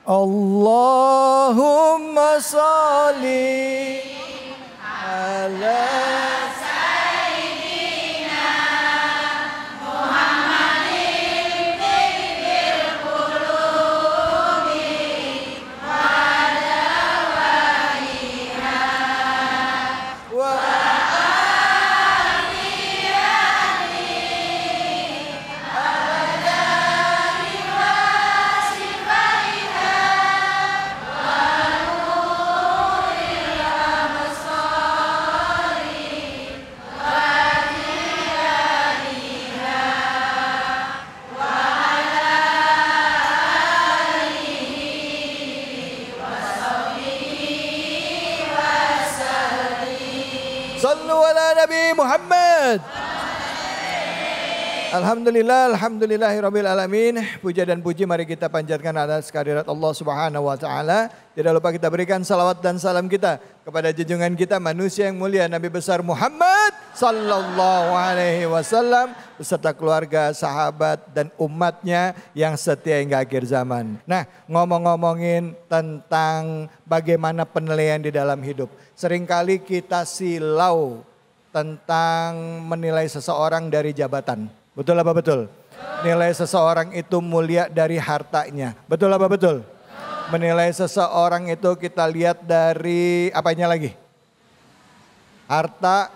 Allahumma sholli ala Sallu ala Nabi Muhammad. Alhamdulillah, alhamdulillahirabbil alamin. Puja dan puji mari kita panjatkan atas kehadirat Allah Subhanahu wa taala. Tidak lupa kita berikan salawat dan salam kita kepada junjungan kita manusia yang mulia Nabi besar Muhammad sallallahu alaihi wasallam beserta keluarga, sahabat dan umatnya yang setia hingga akhir zaman. Nah, ngomong-ngomongin tentang bagaimana penilaian di dalam hidup. Seringkali kita silau tentang menilai seseorang dari jabatan. Betul apa betul? Nilai seseorang itu mulia dari hartanya. Betul apa betul? Menilai seseorang itu kita lihat dari apanya lagi? Harta,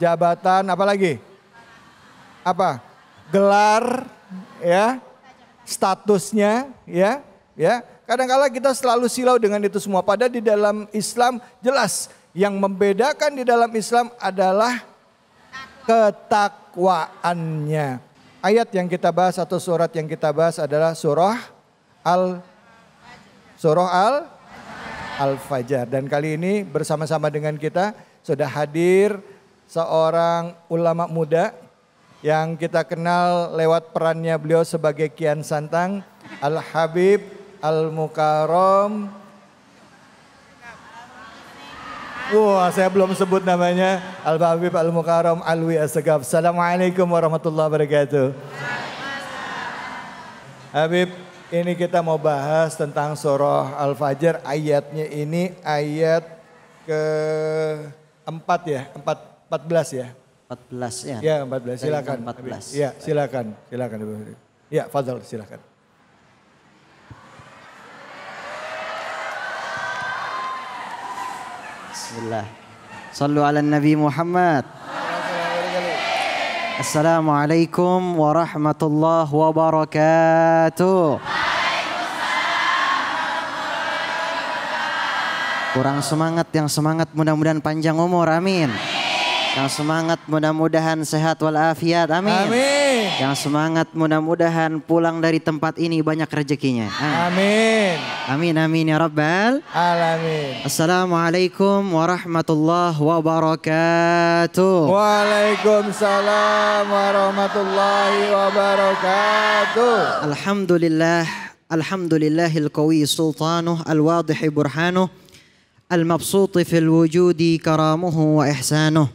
jabatan, apa lagi? Apa? Gelar, ya, statusnya, ya. Kadang-kala kita selalu silau dengan itu semua. Padahal di dalam Islam jelas yang membedakan di dalam Islam adalah ketakwaannya. Ayat yang kita bahas atau surat yang kita bahas adalah surah Al-Fajr. Dan kali ini bersama-sama dengan kita sudah hadir seorang ulama muda yang kita kenal lewat perannya beliau sebagai Kian Santang, Al-Habib Al-Mukarram. Wah, saya belum sebut namanya. Al-Habib Al-Mukarram Alwi Assegaf. Assalamualaikum warahmatullahi wabarakatuh. Habib, ini kita mau bahas tentang surah Al-Fajr. Ayatnya ini ayat ke-4 ya, 14 ya. 14 ya. Ya, 14. Silakan. 14. Ya, silakan. Ya, Fadhal, silakan. Bismillah. Sallu ala Nabi Muhammad. Assalamualaikum warahmatullahi wabarakatuh. Kurang semangat, yang semangat mudah-mudahan panjang umur, amin. Yang semangat mudah-mudahan sehat walafiat, amin. Amin. Yang semangat mudah-mudahan pulang dari tempat ini banyak rezekinya. Amin. Amin amin ya rabbal alamin. Assalamualaikum warahmatullahi wabarakatuh. Waalaikumsalam warahmatullahi wabarakatuh. Alhamdulillahil qawi sultanuh al-wadih burhanuh al-mabsut fil wujudi karamuhu wa ihsanuh.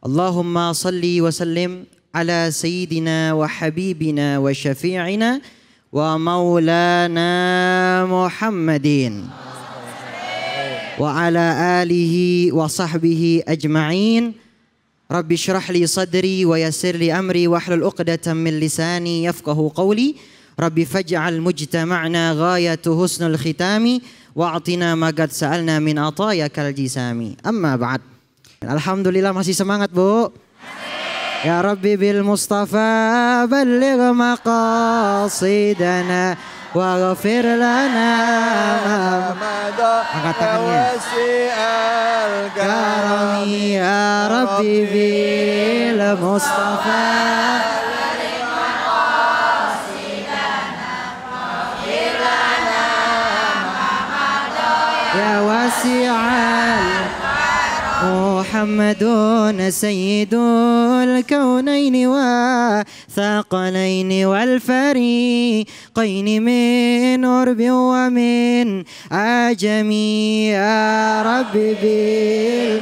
Allahumma salli wa sallim ala sayyidina wa habibina wa syafi'ina wa maulana Muhammadin wa ala alihi wa sahbihi ajma'in. Rabbi syrah li sadri wa yassir li amri wa hlul uqdatan min lisani yafqahu qawli. Rabbi faj'al mujtama'na ghayatu husnul khitami wa atina ma qad sa'alna min atayakal jisami. Amma ba'd. Alhamdulillah masih semangat, Bu. Ya Rabbi bil Mustafa balligh maqasidana wa ghafir lana angkat tangannya. Karami ya Rabbi bil Mustafa balligh maqasidana wa ghafir lana ya wasi'al محمد سيد الكونين والثقلين والفريقين من عرب ومن عجم يا رب بالمصطفى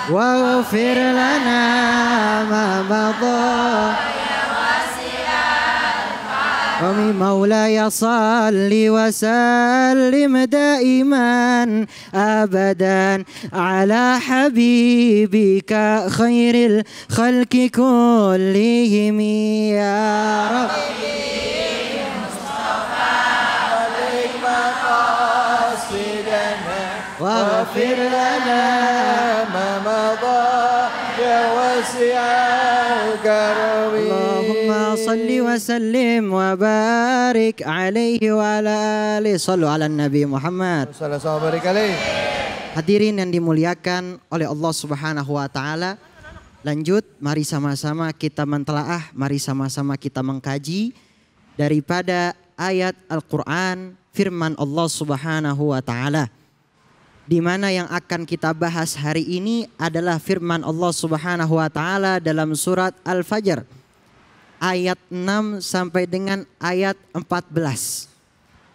واغفر لنا ما مضى مولاي صل وسلم دائما أبدا على حبيبك خير الخلق كلهم يا رب. واغفر لنا ما مضى يا واسع الكرم. اللهم صل وسلم وبارك عليه وعلى آله. صلوا على النبي Muhammad. Hadirin yang dimuliakan oleh Allah Subhanahu wa taala. Lanjut, mari sama-sama kita mentelaah, mari sama-sama kita mengkaji daripada ayat Al-Qur'an firman Allah Subhanahu wa taala. Di mana yang akan kita bahas hari ini adalah firman Allah Subhanahu wa taala dalam surat Al-Fajr ayat 6 sampai dengan ayat 14.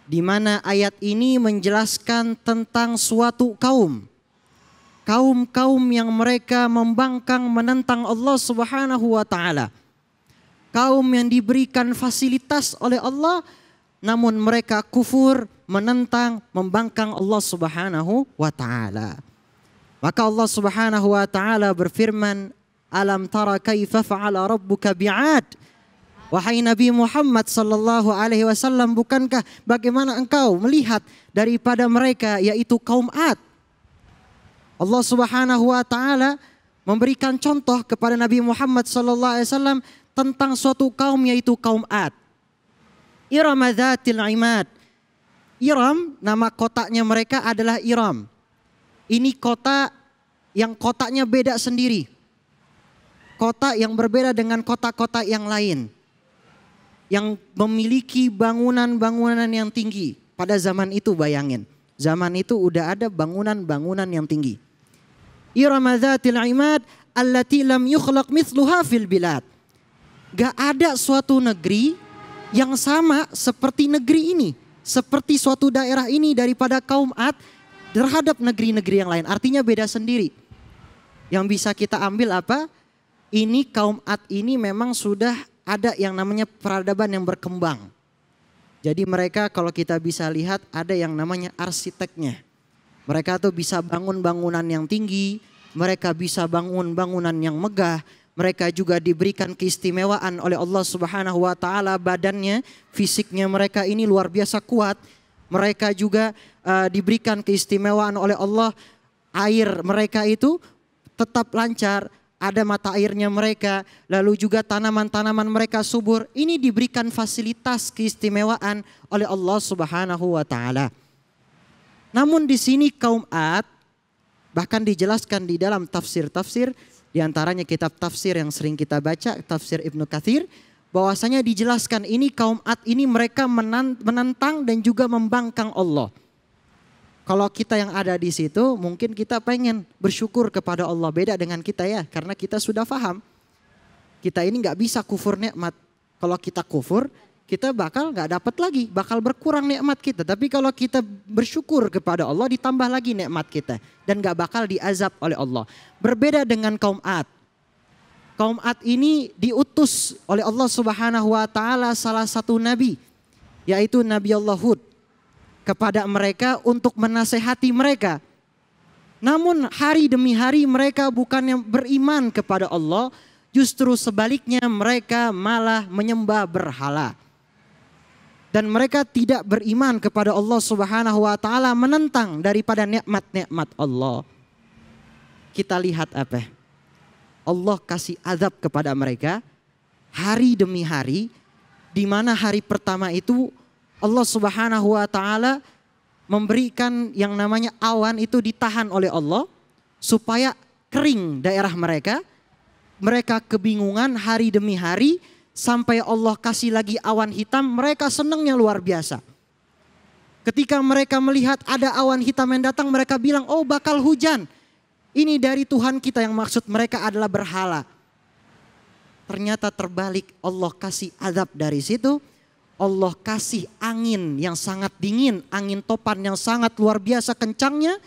Di mana ayat ini menjelaskan tentang suatu kaum yang mereka membangkang menentang Allah Subhanahu wa taala. Kaum yang diberikan fasilitas oleh Allah namun mereka kufur, menentang, membangkang Allah Subhanahu wa taala. Maka Allah Subhanahu wa taala berfirman, "Alam tara kaifa fa'ala rabbuka bi'ad?" Wahai Nabi Muhammad sallallahu alaihi wasallam, bukankah bagaimana engkau melihat daripada mereka yaitu kaum Ad? Allah Subhanahu wa taala memberikan contoh kepada Nabi Muhammad sallallahu alaihi wasallam tentang suatu kaum yaitu kaum Ad. Iram dzatil imad. Iram, nama kotanya mereka adalah Iram. Ini kota yang kotanya beda sendiri. Kota yang berbeda dengan kota-kota yang lain. Yang memiliki bangunan-bangunan yang tinggi. Pada zaman itu bayangin. Zaman itu udah ada bangunan-bangunan yang tinggi. Iram dzatil imad allati lam yukhlaq mithluha fil bilad. Gak ada suatu negeri yang sama seperti negeri ini. Seperti suatu daerah ini daripada kaum Ad terhadap negeri-negeri yang lain. Artinya beda sendiri. Yang bisa kita ambil apa? Ini kaum Ad ini memang sudah ada yang namanya peradaban yang berkembang. Jadi mereka kalau kita bisa lihat ada yang namanya arsiteknya. Mereka tuh bisa bangun bangunan yang tinggi. Mereka bisa bangun bangunan yang megah. Mereka juga diberikan keistimewaan oleh Allah Subhanahu wa taala, badannya, fisiknya mereka ini luar biasa kuat. Mereka juga diberikan keistimewaan oleh Allah, air mereka itu tetap lancar, ada mata airnya mereka, lalu juga tanaman-tanaman mereka subur. Ini diberikan fasilitas keistimewaan oleh Allah Subhanahu wa taala. Namun di sini kaum Ad bahkan dijelaskan di dalam tafsir-tafsir. Di antaranya kitab tafsir yang sering kita baca, tafsir Ibnu Katsir, bahwasanya dijelaskan ini kaum Ad ini mereka menentang dan juga membangkang Allah. Kalau kita yang ada di situ mungkin kita pengen bersyukur kepada Allah, beda dengan kita ya, karena kita sudah paham. Kita ini nggak bisa kufur nikmat. Kalau kita kufur, kita bakal nggak dapat lagi, bakal berkurang nikmat kita. Tapi kalau kita bersyukur kepada Allah, ditambah lagi nikmat kita dan nggak bakal diazab oleh Allah. Berbeda dengan kaum Ad. Kaum Ad ini diutus oleh Allah Subhanahu wa taala salah satu nabi, yaitu Nabi Allah Hud, kepada mereka untuk menasehati mereka. Namun hari demi hari mereka bukannya beriman kepada Allah, justru sebaliknya mereka malah menyembah berhala. Dan mereka tidak beriman kepada Allah Subhanahu wa taala, menentang daripada nikmat-nikmat Allah. Kita lihat apa? Allah kasih azab kepada mereka hari demi hari, di mana hari pertama itu Allah Subhanahu wa taala memberikan yang namanya awan itu ditahan oleh Allah supaya kering daerah mereka. Mereka kebingungan hari demi hari. Sampai Allah kasih lagi awan hitam, mereka senangnya luar biasa. Ketika mereka melihat ada awan hitam yang datang, mereka bilang, oh bakal hujan. Ini dari Tuhan kita, yang maksud mereka adalah berhala. Ternyata terbalik, Allah kasih azab dari situ. Allah kasih angin yang sangat dingin, angin topan yang sangat luar biasa kencangnya.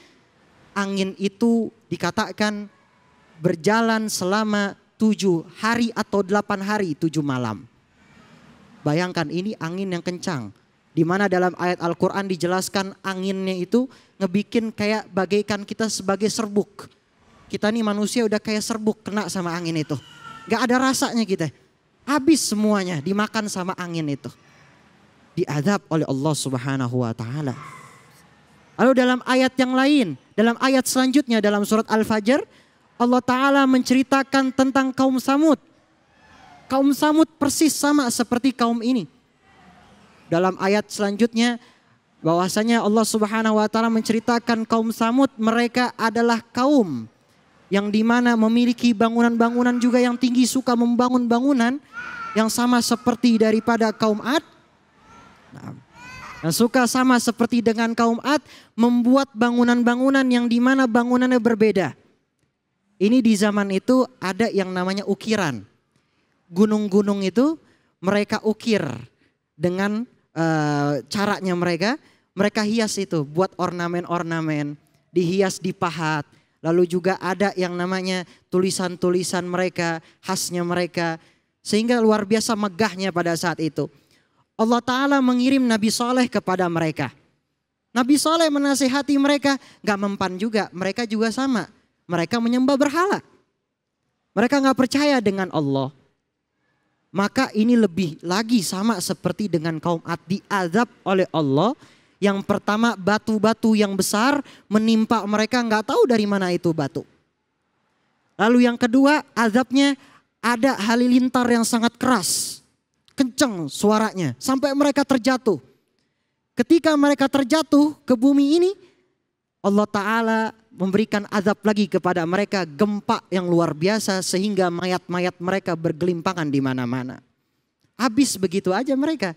Angin itu dikatakan berjalan selama 7 hari atau 8 hari 7 malam. Bayangkan ini angin yang kencang. Di mana dalam ayat Al-Quran dijelaskan anginnya itu ngebikin kayak bagaikan kita sebagai serbuk. Kita nih manusia udah kayak serbuk kena sama angin itu. Gak ada rasanya kita. Habis semuanya dimakan sama angin itu. Diadab oleh Allah Subhanahu wa ta'ala. Lalu dalam ayat yang lain, dalam ayat selanjutnya dalam surat Al-Fajr, Allah Ta'ala menceritakan tentang kaum Samud. Kaum Samud persis sama seperti kaum ini. Dalam ayat selanjutnya bahwasanya Allah Subhanahu wa taala menceritakan kaum Samud, mereka adalah kaum yang dimana memiliki bangunan-bangunan juga yang tinggi, suka membangun bangunan yang sama seperti daripada kaum Ad. Yang suka sama seperti dengan kaum Ad, membuat bangunan-bangunan yang dimana bangunannya berbeda. Ini di zaman itu ada yang namanya ukiran. Gunung-gunung itu mereka ukir dengan caranya mereka hias itu, buat ornamen-ornamen, dihias, dipahat. Lalu juga ada yang namanya tulisan-tulisan mereka, khasnya mereka. Sehingga luar biasa megahnya pada saat itu. Allah Ta'ala mengirim Nabi Saleh kepada mereka. Nabi Saleh menasihati mereka, gak mempan juga, mereka juga sama. Mereka menyembah berhala. Mereka gak percaya dengan Allah. Maka ini lebih lagi sama seperti dengan kaum Ad, diazab oleh Allah. Yang pertama batu-batu yang besar menimpa mereka, nggak tahu dari mana itu batu. Lalu yang kedua azabnya ada halilintar yang sangat keras. Kenceng suaranya sampai mereka terjatuh. Ketika mereka terjatuh ke bumi ini, Allah Ta'ala memberikan azab lagi kepada mereka, gempa yang luar biasa sehingga mayat-mayat mereka bergelimpangan di mana-mana. Habis begitu aja mereka.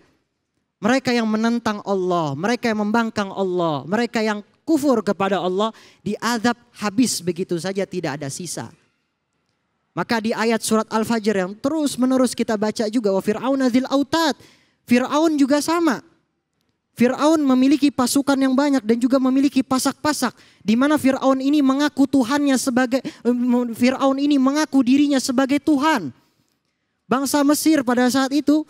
Mereka yang menentang Allah, mereka yang membangkang Allah, mereka yang kufur kepada Allah, diazab habis begitu saja, tidak ada sisa. Maka di ayat surat Al-Fajr yang terus menerus kita baca juga, wa Fir'aun dzil autad. Fir'aun juga sama. Fir'aun memiliki pasukan yang banyak dan juga memiliki pasak-pasak. Di mana Fir'aun ini mengaku Tuhannya Fir'aun ini mengaku dirinya sebagai Tuhan. Bangsa Mesir pada saat itu,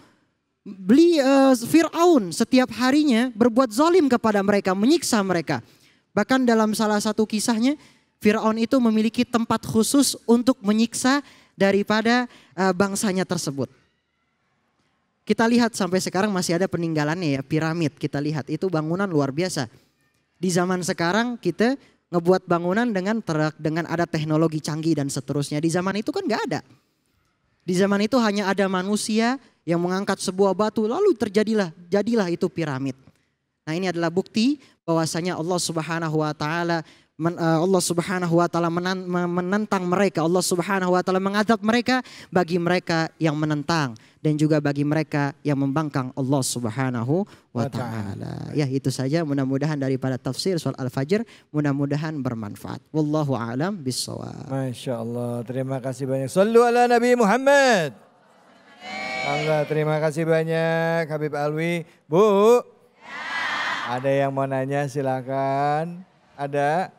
Fir'aun setiap harinya berbuat zalim kepada mereka, menyiksa mereka. Bahkan dalam salah satu kisahnya, Fir'aun itu memiliki tempat khusus untuk menyiksa daripada bangsanya tersebut. Kita lihat sampai sekarang masih ada peninggalannya ya, piramid. Kita lihat itu bangunan luar biasa. Di zaman sekarang kita ngebuat bangunan dengan ada teknologi canggih dan seterusnya. Di zaman itu kan gak ada. Di zaman itu hanya ada manusia yang mengangkat sebuah batu lalu jadilah itu piramid. Nah ini adalah bukti bahwasanya Allah Subhanahu wa taala menentang mereka. Allah Subhanahu wa taala mengadab mereka bagi mereka yang menentang dan juga bagi mereka yang membangkang Allah Subhanahu wa taala. Ya itu saja, mudah-mudahan daripada tafsir surah Al-Fajr mudah-mudahan bermanfaat. Wallahu a'lam bissawab. Masya Allah, terima kasih banyak. Sallu ala Nabi Muhammad. Allah, terima kasih banyak Habib Alwi. Bu, ada yang mau nanya silakan. Ada?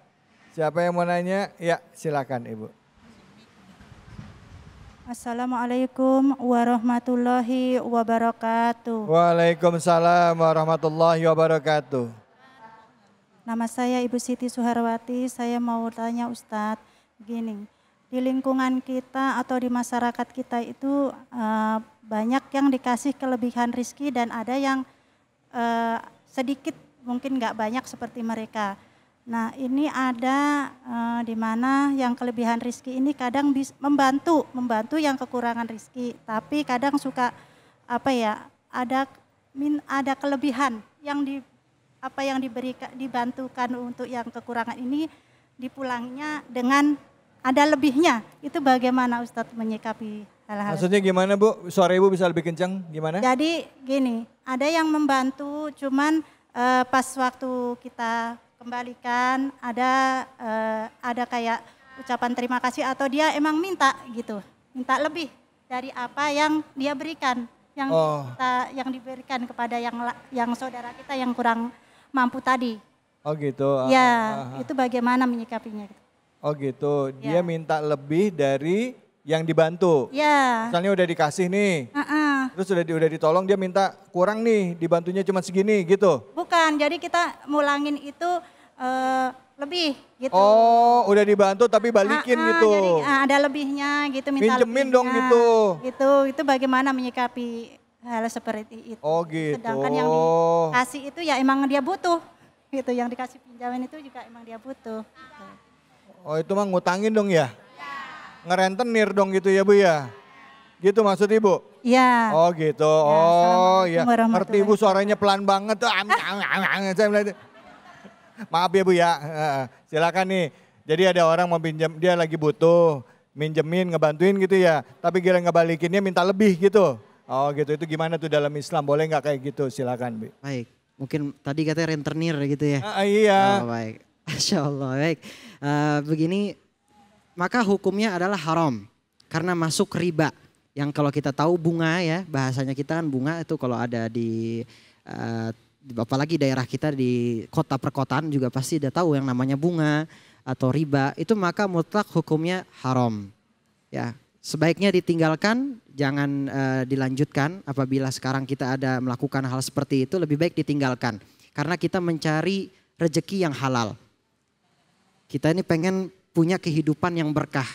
Siapa yang mau nanya? Ya silakan Ibu. Assalamualaikum warahmatullahi wabarakatuh. Waalaikumsalam warahmatullahi wabarakatuh. Nama saya Ibu Siti Suharwati. Saya mau tanya Ustadz, gini, di lingkungan kita atau di masyarakat kita itu banyak yang dikasih kelebihan rizki dan ada yang sedikit, mungkin nggak banyak seperti mereka. Nah ini ada di mana yang kelebihan rizki ini kadang membantu yang kekurangan rizki, tapi kadang suka ada kelebihan yang dibantukan untuk yang kekurangan ini dipulangnya dengan ada lebihnya. Itu bagaimana Ustadz menyikapi hal-hal? Maksudnya gimana Bu? Suara Ibu bisa lebih kencang gimana? Jadi gini, ada yang membantu cuman pas waktu kita kembalikan ada kayak ucapan terima kasih atau dia emang minta gitu, minta lebih dari apa yang dia berikan, yang diberikan kepada yang saudara kita yang kurang mampu tadi. Oh gitu. Ya, itu bagaimana menyikapinya? Oh gitu, dia minta lebih dari yang dibantu. Ya. Misalnya udah dikasih nih, Terus udah ditolong dia minta kurang nih, dibantunya cuma segini gitu. Bukan, jadi kita mulangin itu lebih gitu. Oh, udah dibantu tapi balikin gitu. Jadi ada lebihnya gitu, minta Minjemin lebihnya. dong gitu. Itu bagaimana menyikapi hal seperti itu. Oh gitu. Sedangkan yang dikasih itu ya emang dia butuh. Gitu, yang dikasih pinjaman itu juga emang dia butuh. Gitu. Oh itu mah ngutangin dong ya? Ngerentenir dong gitu ya Bu ya? Gitu maksud Ibu? Iya. Oh gitu, Ya, oh ya. Assalamualaikum Ngerti Ibu suaranya pelan banget tuh. Saya melihat. Maaf ya Bu ya, silakan nih. Jadi ada orang mau pinjam, dia lagi butuh, minjemin, ngebantuin gitu ya. Tapi kira ngebalikinnya minta lebih gitu. Oh gitu, itu gimana tuh dalam Islam? Boleh nggak kayak gitu? Silakan Bu. Baik, mungkin tadi katanya rentenir gitu ya. Iya. Oh, baik, Masya Allah. Baik, begini, maka hukumnya adalah haram karena masuk riba. Yang kalau kita tahu bunga ya, bahasanya kita kan bunga itu kalau ada di apalagi daerah kita di kota perkotaan juga pasti udah tahu yang namanya bunga atau riba, itu maka mutlak hukumnya haram. Ya, sebaiknya ditinggalkan, jangan dilanjutkan. Apabila sekarang kita ada melakukan hal seperti itu, lebih baik ditinggalkan. Karena kita mencari rezeki yang halal. Kita ini pengen punya kehidupan yang berkah.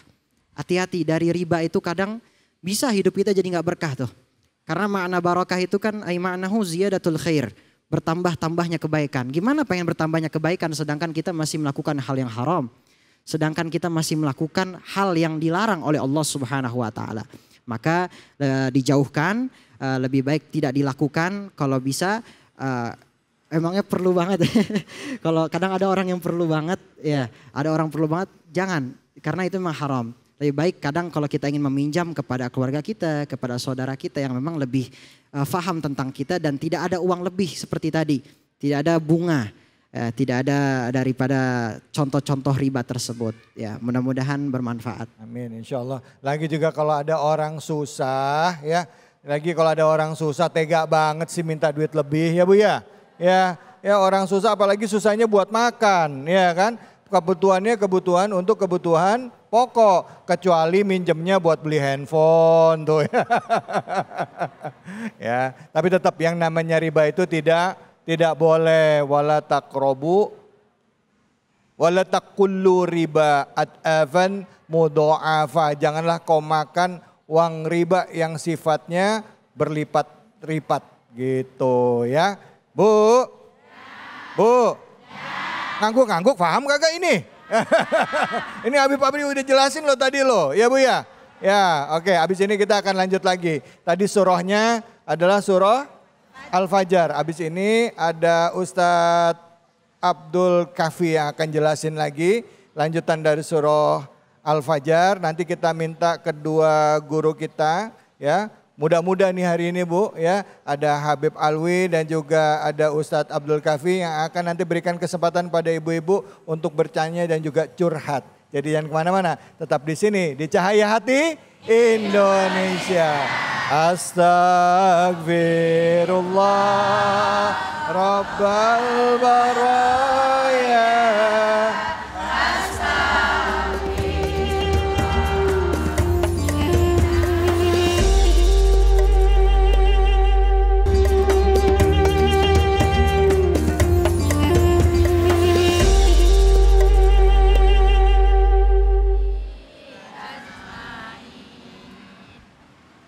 Hati-hati, dari riba itu kadang bisa hidup kita jadi nggak berkah tuh. Karena makna barokah itu kan ay ma'nahu ziyadatul khair. Bertambah-tambahnya kebaikan. Gimana pengen bertambahnya kebaikan sedangkan kita masih melakukan hal yang haram. Sedangkan kita masih melakukan hal yang dilarang oleh Allah Subhanahu wa taala. Maka dijauhkan, lebih baik tidak dilakukan. Kalau bisa emangnya perlu banget. Kalau kadang ada orang yang perlu banget, ya, ada orang perlu banget, jangan, karena itu memang haram. Lebih baik kadang kalau kita ingin meminjam kepada keluarga kita, kepada saudara kita yang memang lebih faham tentang kita dan tidak ada uang lebih seperti tadi. Tidak ada bunga, tidak ada daripada contoh-contoh riba tersebut. Ya, mudah-mudahan bermanfaat. Amin, insya Allah. Lagi juga kalau ada orang susah ya, lagi kalau ada orang susah tega banget sih minta duit lebih ya Bu ya. Ya orang susah apalagi susahnya buat makan ya kan. Kebutuhannya kebutuhan untuk kebutuhan pokok, kecuali minjemnya buat beli handphone tuh ya. Ya, tapi tetap yang namanya riba itu tidak boleh. Wala taqrabu wala taqullu riba ad'afan mudha'afa. Janganlah kau makan uang riba yang sifatnya berlipat-lipat gitu ya. Bu. Ngangguk-ngangguk paham kagak ini? Ini Habib udah jelasin loh tadi loh, ya Bu ya? Ya oke, habis ini kita akan lanjut lagi. Tadi surahnya adalah surah Al-Fajr. Habis ini ada Ustadz Abdul Kafi yang akan jelasin lagi. Lanjutan dari surah Al-Fajr. Nanti kita minta kedua guru kita ya. Mudah-mudahan nih hari ini Bu ya, ada Habib Alwi dan juga ada Ustadz Abdul Kafi yang akan nanti berikan kesempatan pada ibu-ibu untuk bertanya dan juga curhat. Jadi jangan kemana-mana, tetap di sini di Cahaya Hati Indonesia. Astagfirullah Rabbal Baraya.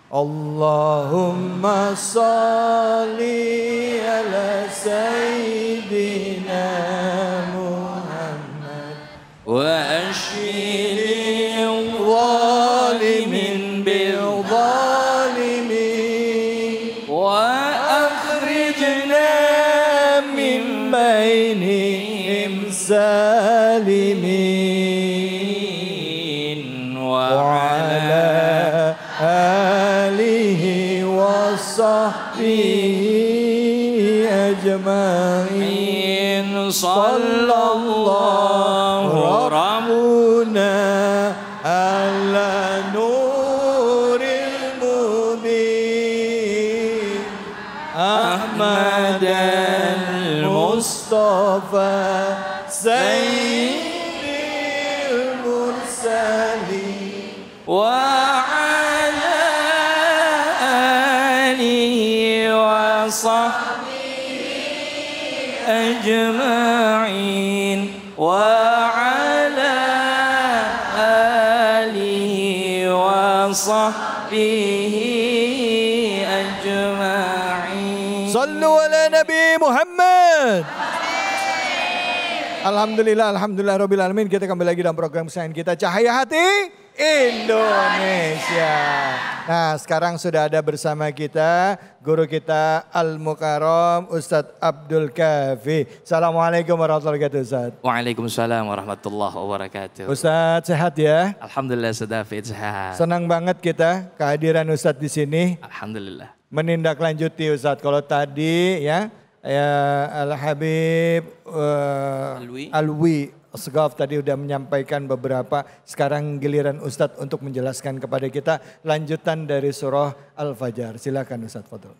Allahumma salli ala Sayyidina Muhammad wa ashili zalimin bil zalimin wa akhrijna min bainihim salimin wa ala sahbihi ajma'in sallallahu rabbuna ala nuril mubin Ahmad al-Mustafa sayyidil mursalin wa وصحبه أجمعين. Sallu ala Nabi Muhammad. Alhamdulillah, alhamdulillah rabbil alamin. Kita kembali lagi dalam program kesayangan kita, Cahaya Hati Indonesia. Nah, sekarang sudah ada bersama kita guru kita Al-Mukarram Ustadz Abdul Kafi. Assalamualaikum warahmatullahi wabarakatuh, Ustadz. Waalaikumsalam warahmatullahi wabarakatuh. Ustadz sehat ya? Alhamdulillah Ustadz David sehat. Senang banget kita kehadiran Ustadz di sini. Alhamdulillah. Menindaklanjuti Ustadz, kalau tadi ya Al-Habib Alwi Asghaf tadi udah menyampaikan beberapa, sekarang giliran Ustadz untuk menjelaskan kepada kita lanjutan dari surah Al-Fajr. Silakan Ustadz, fadhol.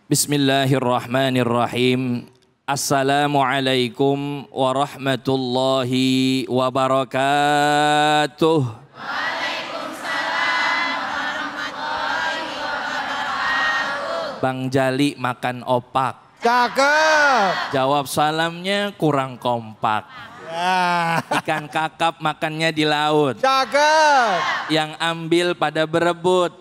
Bismillahirrahmanirrahim. Assalamualaikum warahmatullahi wabarakatuh. Bang Jali makan opak. Cakep. Jawab salamnya kurang kompak. Ya. Ikan kakap makannya di laut. Cakep. Yang ambil pada berebut.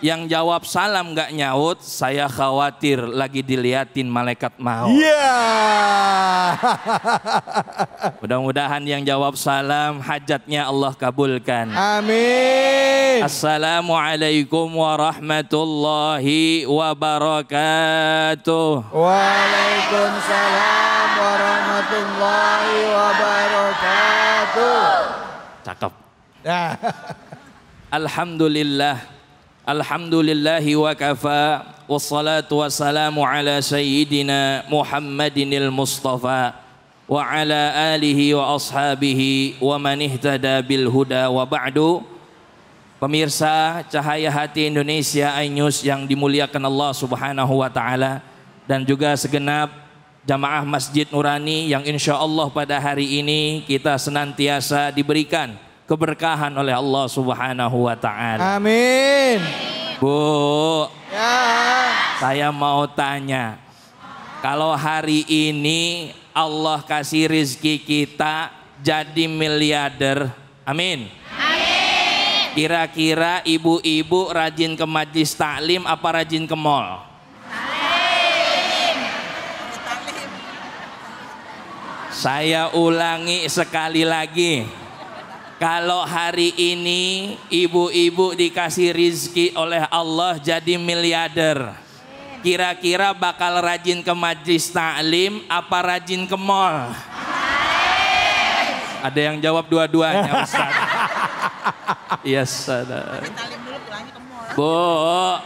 Yang jawab salam gak nyaut, saya khawatir lagi diliatin malaikat maut. Iya. Mudah-mudahan yang jawab salam hajatnya Allah kabulkan. Amin. Assalamualaikum warahmatullahi wabarakatuh. Waalaikumsalam warahmatullahi wabarakatuh. Cakep. Nah. Alhamdulillah. Alhamdulillahi wa kafa. Wassalatu wassalamu ala sayyidina Muhammadinil Mustafa. Wa ala alihi wa ashabihi wa man ihtada bil huda wa ba'du. Pemirsa Cahaya Hati Indonesia iNews yang dimuliakan Allah Subhanahu wa taala, dan juga segenap jamaah Masjid Nurani yang insya Allah pada hari ini kita senantiasa diberikan keberkahan oleh Allah Subhanahu wa taala. Amin. Bu, Ya. saya mau tanya, kalau hari ini Allah kasih rizki kita jadi miliarder, amin. Kira-kira ibu-ibu rajin ke majlis taklim apa rajin ke mall? Saya ulangi sekali lagi. Kalau hari ini ibu-ibu dikasih rizki oleh Allah jadi miliarder, kira-kira bakal rajin ke majlis taklim apa rajin ke mall? Ada yang jawab dua-duanya, Ustaz. Yes, Ustaz. Bu,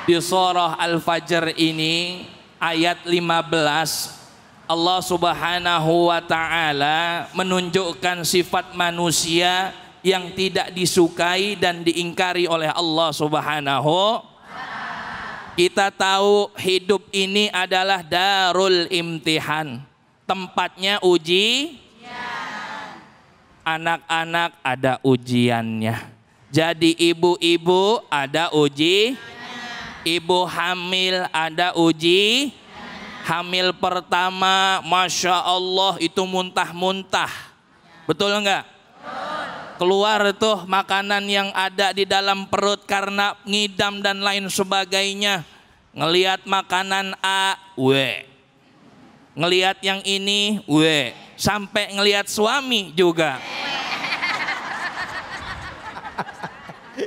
di surah Al-Fajr ini ayat 15, Allah Subhanahu wa taala menunjukkan sifat manusia yang tidak disukai dan diingkari oleh Allah Subhanahu. Kita tahu hidup ini adalah darul imtihan, tempatnya uji. Anak-anak ada ujiannya. Jadi ibu-ibu ada uji, ibu hamil ada uji. Hamil pertama, Masya Allah itu muntah-muntah. Betul enggak? Keluar tuh makanan yang ada di dalam perut karena ngidam dan lain sebagainya. Ngelihat makanan A, ngelihat yang ini, sampai ngelihat suami juga.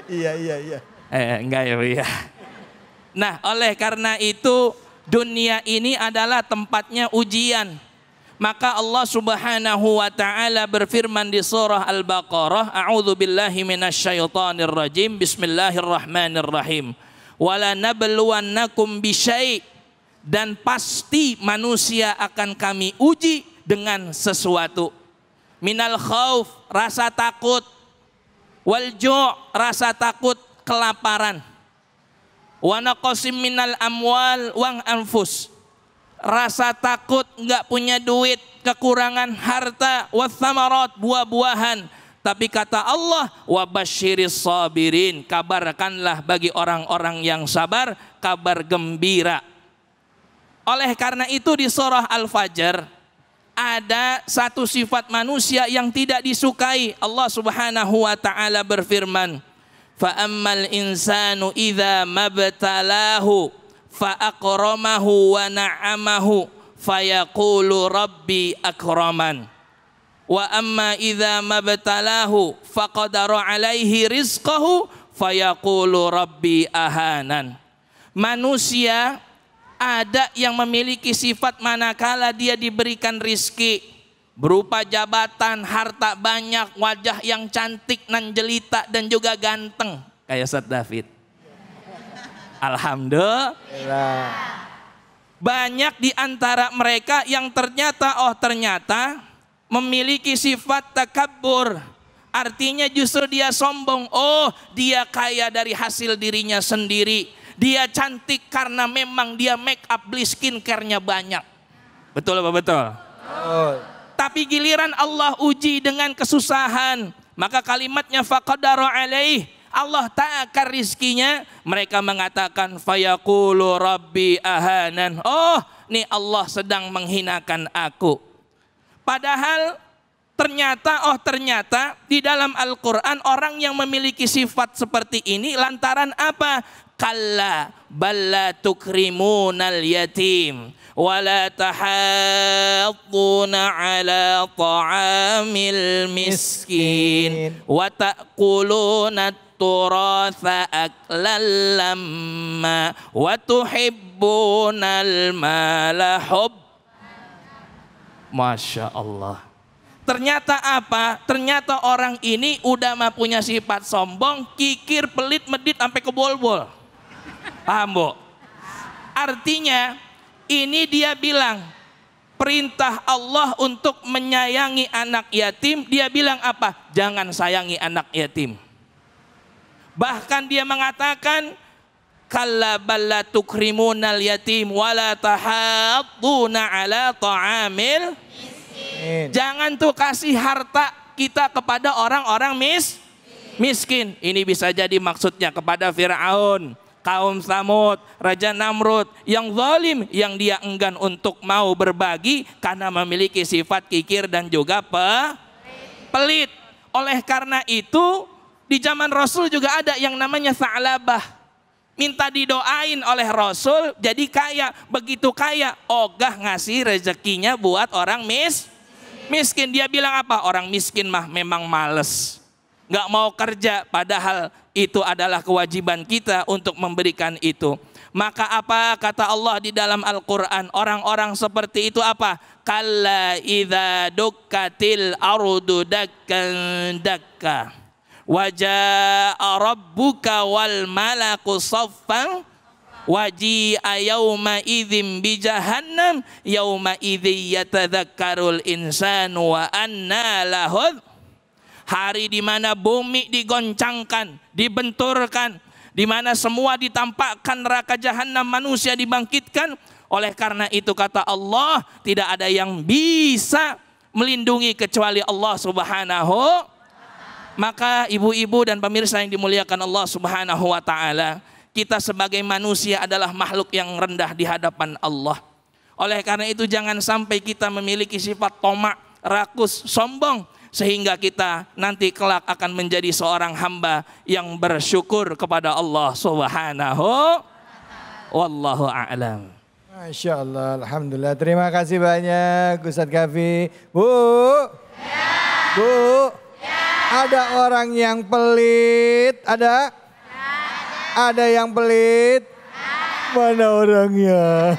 Iya. Enggak ya. Nah, oleh karena itu dunia ini adalah tempatnya ujian. Maka Allah Subhanahu wa taala berfirman di surah Al-Baqarah, A'udzu billahi minasyaitonir rajim. Bismillahirrahmanirrahim. Wala nabluwannakum bisyai', dan pasti manusia akan kami uji dengan sesuatu. Minal khauf, rasa takut. Wal ju', rasa takut kelaparan. Wa naqasim minal amwal wang anfus, rasa takut nggak punya duit, kekurangan harta, wathamarat, buah-buahan. Tapi kata Allah, wa basyiris sabirin, kabarkanlah bagi orang-orang yang sabar kabar gembira. Oleh karena itu di surah Al-Fajr ada satu sifat manusia yang tidak disukai. Allah Subhanahu wa taala berfirman, "Fa ammal insanu idza mabtalahu fa akramahu wa na'amahu fayaqulu rabbi akraman. Wa amma idza mabtalahu faqadara alaihi rizqahu fayaqulu rabbi ahanan." Manusia ada yang memiliki sifat manakala dia diberikan rizki berupa jabatan, harta banyak, wajah yang cantik nan jelita dan juga ganteng kayak Ustaz David. Alhamdulillah. Banyak di antara mereka yang ternyata memiliki sifat takabbur. Artinya justru dia sombong. Oh, dia kaya dari hasil dirinya sendiri. Dia cantik karena memang dia make up, beli skincare-nya banyak. Betul apa betul? Oh. Tapi giliran Allah uji dengan kesusahan, maka kalimatnya faqadara alaih, Allah ta'akar rizkinya, mereka mengatakan fayaqulu rabbi ahanan. Oh, nih Allah sedang menghinakan aku. Padahal ternyata di dalam Al-Quran orang yang memiliki sifat seperti ini lantaran apa? Kalla balla tukrimunal yatim wala tahadduna ala ta'amil miskin wa ta'kuluna turatha aklan lamma wa tuhibbunal mala hub. Masya Allah. Ternyata apa? Ternyata orang ini udah mah punya sifat sombong, kikir, pelit, medit sampai ke bol-bol. Paham, Bu? Artinya ini dia bilang perintah Allah untuk menyayangi anak yatim, dia bilang apa? Jangan sayangi anak yatim. Bahkan dia mengatakan kalla balla tukrimunal yatim wala tahadduna ala ta'amil. Jangan tuh kasih harta kita kepada orang-orang miskin. Ini bisa jadi maksudnya kepada Fir'aun, kaum Tsamud, Raja Namrud yang zalim, yang dia enggan untuk mau berbagi karena memiliki sifat kikir dan juga pelit. Oleh karena itu di zaman Rasul juga ada yang namanya Tha'labah. Minta didoain oleh Rasul jadi kaya, begitu kaya ogah ngasih rezekinya buat orang miskin. Dia bilang apa? Orang miskin mah memang males, nggak mau kerja, padahal itu adalah kewajiban kita untuk memberikan itu. Maka apa kata Allah di dalam Al-Quran? Orang-orang seperti itu apa? Kalla idza dukkatil ardu dakkan dakka waja'a rabbuka wal malaku saffan waji'a yawma idzim bi jahannam yawma idzi yatadzakkarul insanu wa anna lahud. Hari di mana bumi digoncangkan, dibenturkan, di mana semua ditampakkan neraka jahanam, manusia dibangkitkan. Oleh karena itu kata Allah, tidak ada yang bisa melindungi kecuali Allah Subhanahu. Maka ibu-ibu dan pemirsa yang dimuliakan Allah Subhanahu wa taala, kita sebagai manusia adalah makhluk yang rendah di hadapan Allah. Oleh karena itu jangan sampai kita memiliki sifat tomak, rakus, sombong, sehingga kita nanti kelak akan menjadi seorang hamba yang bersyukur kepada Allah Subhanahu. Wallahu a'lam. Masya Allah, alhamdulillah. Terima kasih banyak Ustadz Kafi. Bu, Bu, ada orang yang pelit, ada yang pelit. Mana orangnya?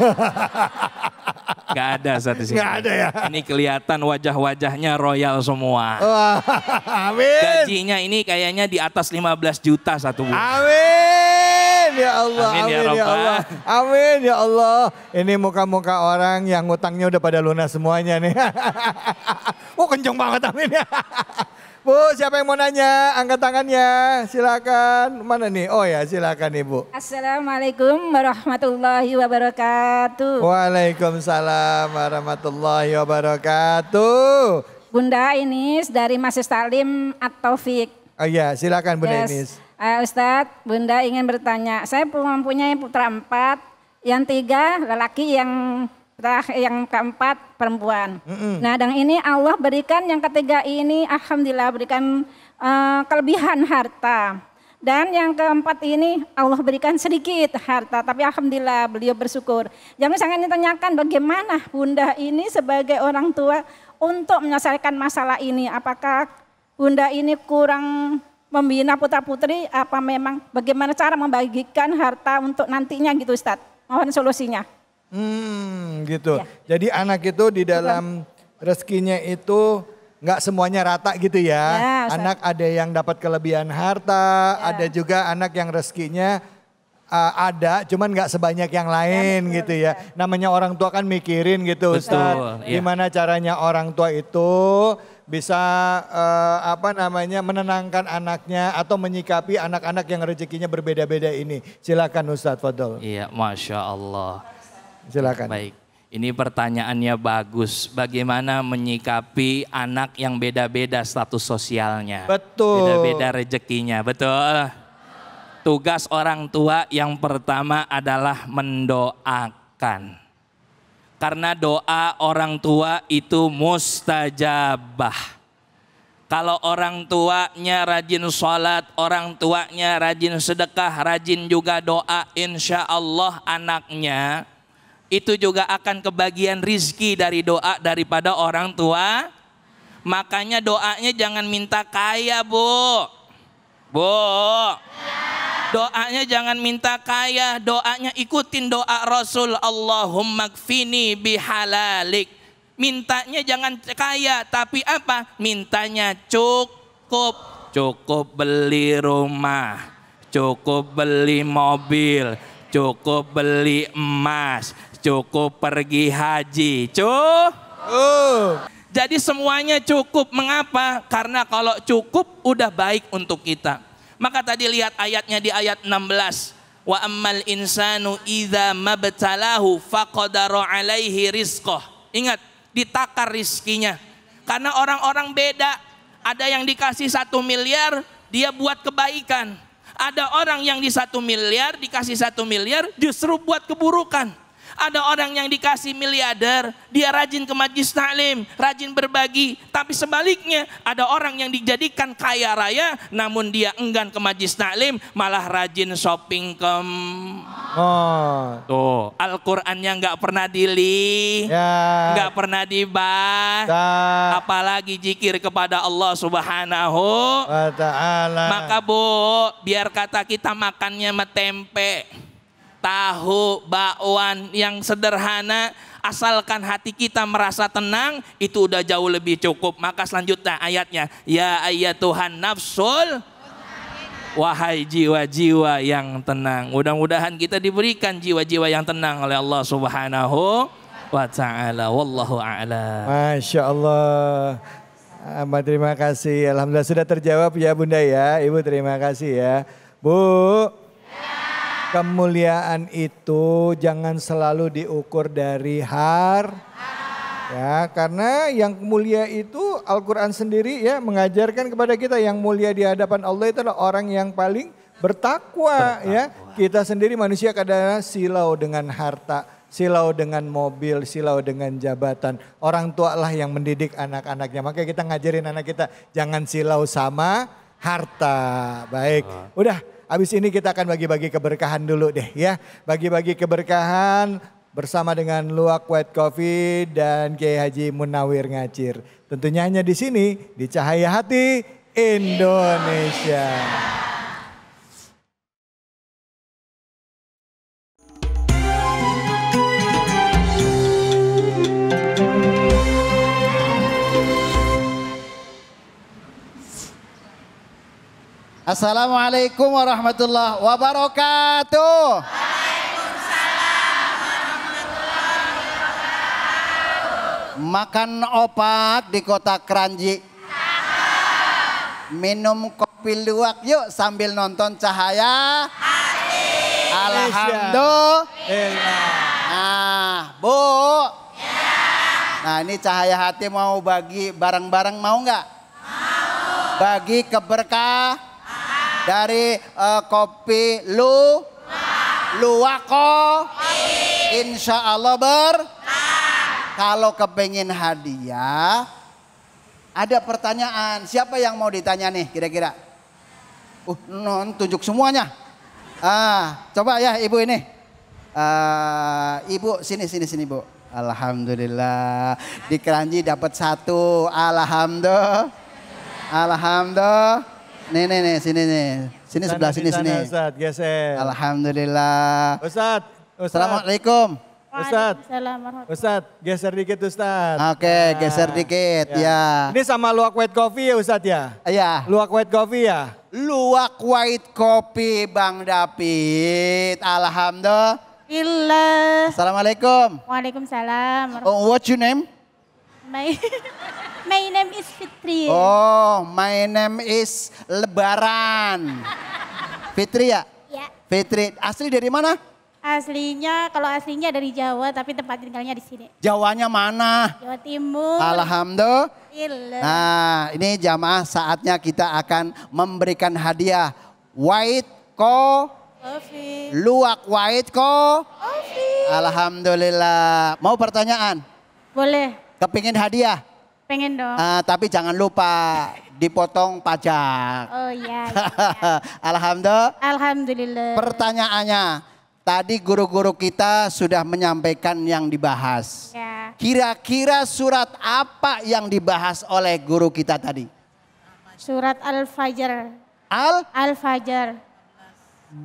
Gak ada satu sini. Gak ada ya. Ini kelihatan wajah-wajahnya royal semua. Wah, amin. Gajinya ini kayaknya di atas 15 juta satu bulan. Amin ya Allah. Amin ya Rabbal. ya Allah. Amin ya Allah. Ini muka-muka orang yang utangnya udah pada lunas semuanya nih. Oh kenceng banget amin ya. Bu, siapa yang mau nanya? Angkat tangannya, silakan. Mana nih? Oh ya, silakan Ibu. Assalamualaikum warahmatullahi wabarakatuh. Waalaikumsalam warahmatullahi wabarakatuh. Bunda Inis dari Masjid Talim At-Taufik. Oh iya, silakan Bunda Inis. Ustadz, Bunda ingin bertanya. Saya mempunyai putra 4, yang 3 lelaki, yang yang keempat perempuan. Nah, dan ini Allah berikan yang ketiga ini alhamdulillah berikan kelebihan harta. Dan yang keempat ini Allah berikan sedikit harta, tapi alhamdulillah beliau bersyukur. Jangan sangat ditanyakan bagaimana Bunda ini sebagai orang tua untuk menyelesaikan masalah ini. Apakah Bunda ini kurang membina putra-putri, apa memang bagaimana cara membagikan harta untuk nantinya gitu Ustadz? Mohon solusinya. Gitu. Ya. Jadi anak itu di dalam rezekinya itu nggak semuanya rata gitu ya. Anak ada yang dapat kelebihan harta, ada juga anak yang rezekinya ada, cuman nggak sebanyak yang lain gitu ya. Namanya orang tua kan mikirin gitu Ustaz. Gimana caranya orang tua itu bisa menenangkan anaknya atau menyikapi anak-anak yang rezekinya berbeda-beda ini. Silakan Ustaz Fadol. Iya, Masya Allah. Silakan. Baik. Ini pertanyaannya bagus. Bagaimana menyikapi anak yang beda-beda status sosialnya? Betul. Beda-beda rezekinya, betul. Tugas orang tua yang pertama adalah mendoakan. Karena doa orang tua itu mustajabah. Kalau orang tuanya rajin sholat, orang tuanya rajin sedekah, rajin juga doa, insya Allah anaknya itu juga akan kebagian rizki dari doa daripada orang tua. Makanya doanya jangan minta kaya Bu. Doanya jangan minta kaya, doanya ikutin doa Rasul. Allahumma kfini bihalalik. Mintanya jangan kaya, tapi apa? Mintanya cukup. Cukup beli rumah, cukup beli mobil, cukup beli emas, cukup pergi haji. Jadi semuanya cukup. Mengapa? Karena kalau cukup udah baik untuk kita. Maka tadi lihat ayatnya di ayat 16. Wa ammal insanu idza mabtalahu faqadara alaihi rizqah. Ingat, ditakar rizkinya. Karena orang-orang beda. Ada yang dikasih 1 miliar, dia buat kebaikan. Ada orang yang di 1 miliar, dikasih 1 miliar, justru buat keburukan. Ada orang yang dikasih miliarder, dia rajin ke majlis taklim, rajin berbagi. Tapi sebaliknya, ada orang yang dijadikan kaya raya, namun dia enggan ke majlis taklim, malah rajin shopping ke tuh. Al-Qur'annya nggak pernah nggak pernah dibahas, apalagi zikir kepada Allah Subhanahu wa Ta'ala. Maka Bu, biar kata kita makannya tempe, tahu, bakwan yang sederhana, asalkan hati kita merasa tenang, itu udah jauh lebih cukup. Maka selanjutnya ayatnya, ya ayyatuhan nafsul, wahai jiwa-jiwa yang tenang. Mudah-mudahan kita diberikan jiwa-jiwa yang tenang oleh Allah Subhanahu wa Ta'ala. Wallahu a'lam. Masya Allah. Terima kasih. Alhamdulillah sudah terjawab ya Bunda ya. Ibu terima kasih ya. Bu, kemuliaan itu jangan selalu diukur dari ya, karena yang mulia itu Al-Quran sendiri ya mengajarkan kepada kita yang mulia di hadapan Allah itu adalah orang yang paling bertakwa. Ya. Kita sendiri manusia kadang silau dengan harta, silau dengan mobil, silau dengan jabatan. Orang tua lah yang mendidik anak-anaknya. Makanya kita ngajarin anak kita jangan silau sama harta. Baik, udah. Habis ini kita akan bagi-bagi keberkahan dulu deh ya. Bagi-bagi keberkahan bersama dengan Luwak White Coffee dan Kiai Haji Munawir Ngacir. Tentunya hanya di sini di Cahaya Hati Indonesia. Assalamualaikum warahmatullahi wabarakatuh. Makan opak di kota Kranji. Minum kopi luwak yuk sambil nonton Cahaya Hati. Alhamdulillah. Nah, Bu. Nah, ini Cahaya Hati mau bagi barang-barang, mau nggak? Mau. Bagi keberkah dari kopi Luwako. Insya Allah Kalau kepengen hadiah, ada pertanyaan. Siapa yang mau ditanya nih kira-kira? Tunjuk semuanya. Coba ya ibu ini. Ibu sini Bu. Alhamdulillah. Di keranji dapat 1. Alhamdulillah. Nih sini nih. Sini sebelah sini. Ustaz, geser. Alhamdulillah. Ustaz. Assalamualaikum. Ustaz, geser dikit Ustaz. Oke, geser dikit ya. Ini sama luwak white coffee ya Ustaz ya? Iya. Luwak white coffee ya? Luwak white coffee Bang David. Alhamdulillah. Assalamualaikum. Waalaikumsalam. Oh, what's your name? My name is Fitri. Oh, my name is Lebaran. Fitri ya? Ya. Fitri, asli dari mana? Kalau aslinya dari Jawa, tapi tempat tinggalnya di sini. Jawanya mana? Jawa Timur. Alhamdulillah. Nah, ini jamaah saatnya kita akan memberikan hadiah white coffee. Luwak white coffee. Alhamdulillah. Mau pertanyaan? boleh. Kepingin hadiah? Pengen dong. Tapi jangan lupa dipotong pajak. Oh iya. Alhamdulillah. Pertanyaannya. Tadi guru-guru kita sudah menyampaikan yang dibahas. Ya. Kira-kira surat apa yang dibahas oleh guru kita tadi? Surat Al-Fajr. Al-Fajr.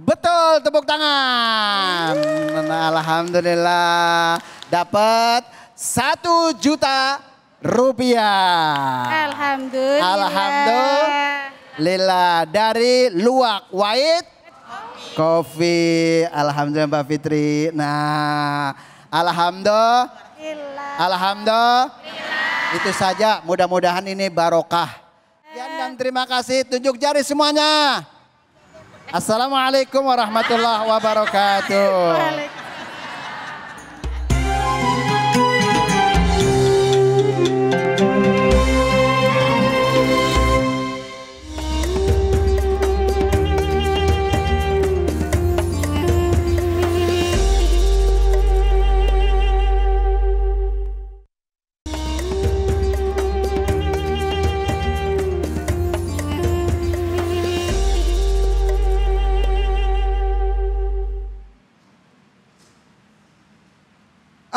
Betul, tepuk tangan. Alhamdulillah. Dapat 1 juta rupiah. Alhamdulillah. Dari Luwak White Coffee. Alhamdulillah Mbak Fitri. Nah, Alhamdulillah. Itu saja, mudah-mudahan ini barokah. Dan terima kasih, tunjuk jari semuanya. Assalamualaikum warahmatullahi wabarakatuh.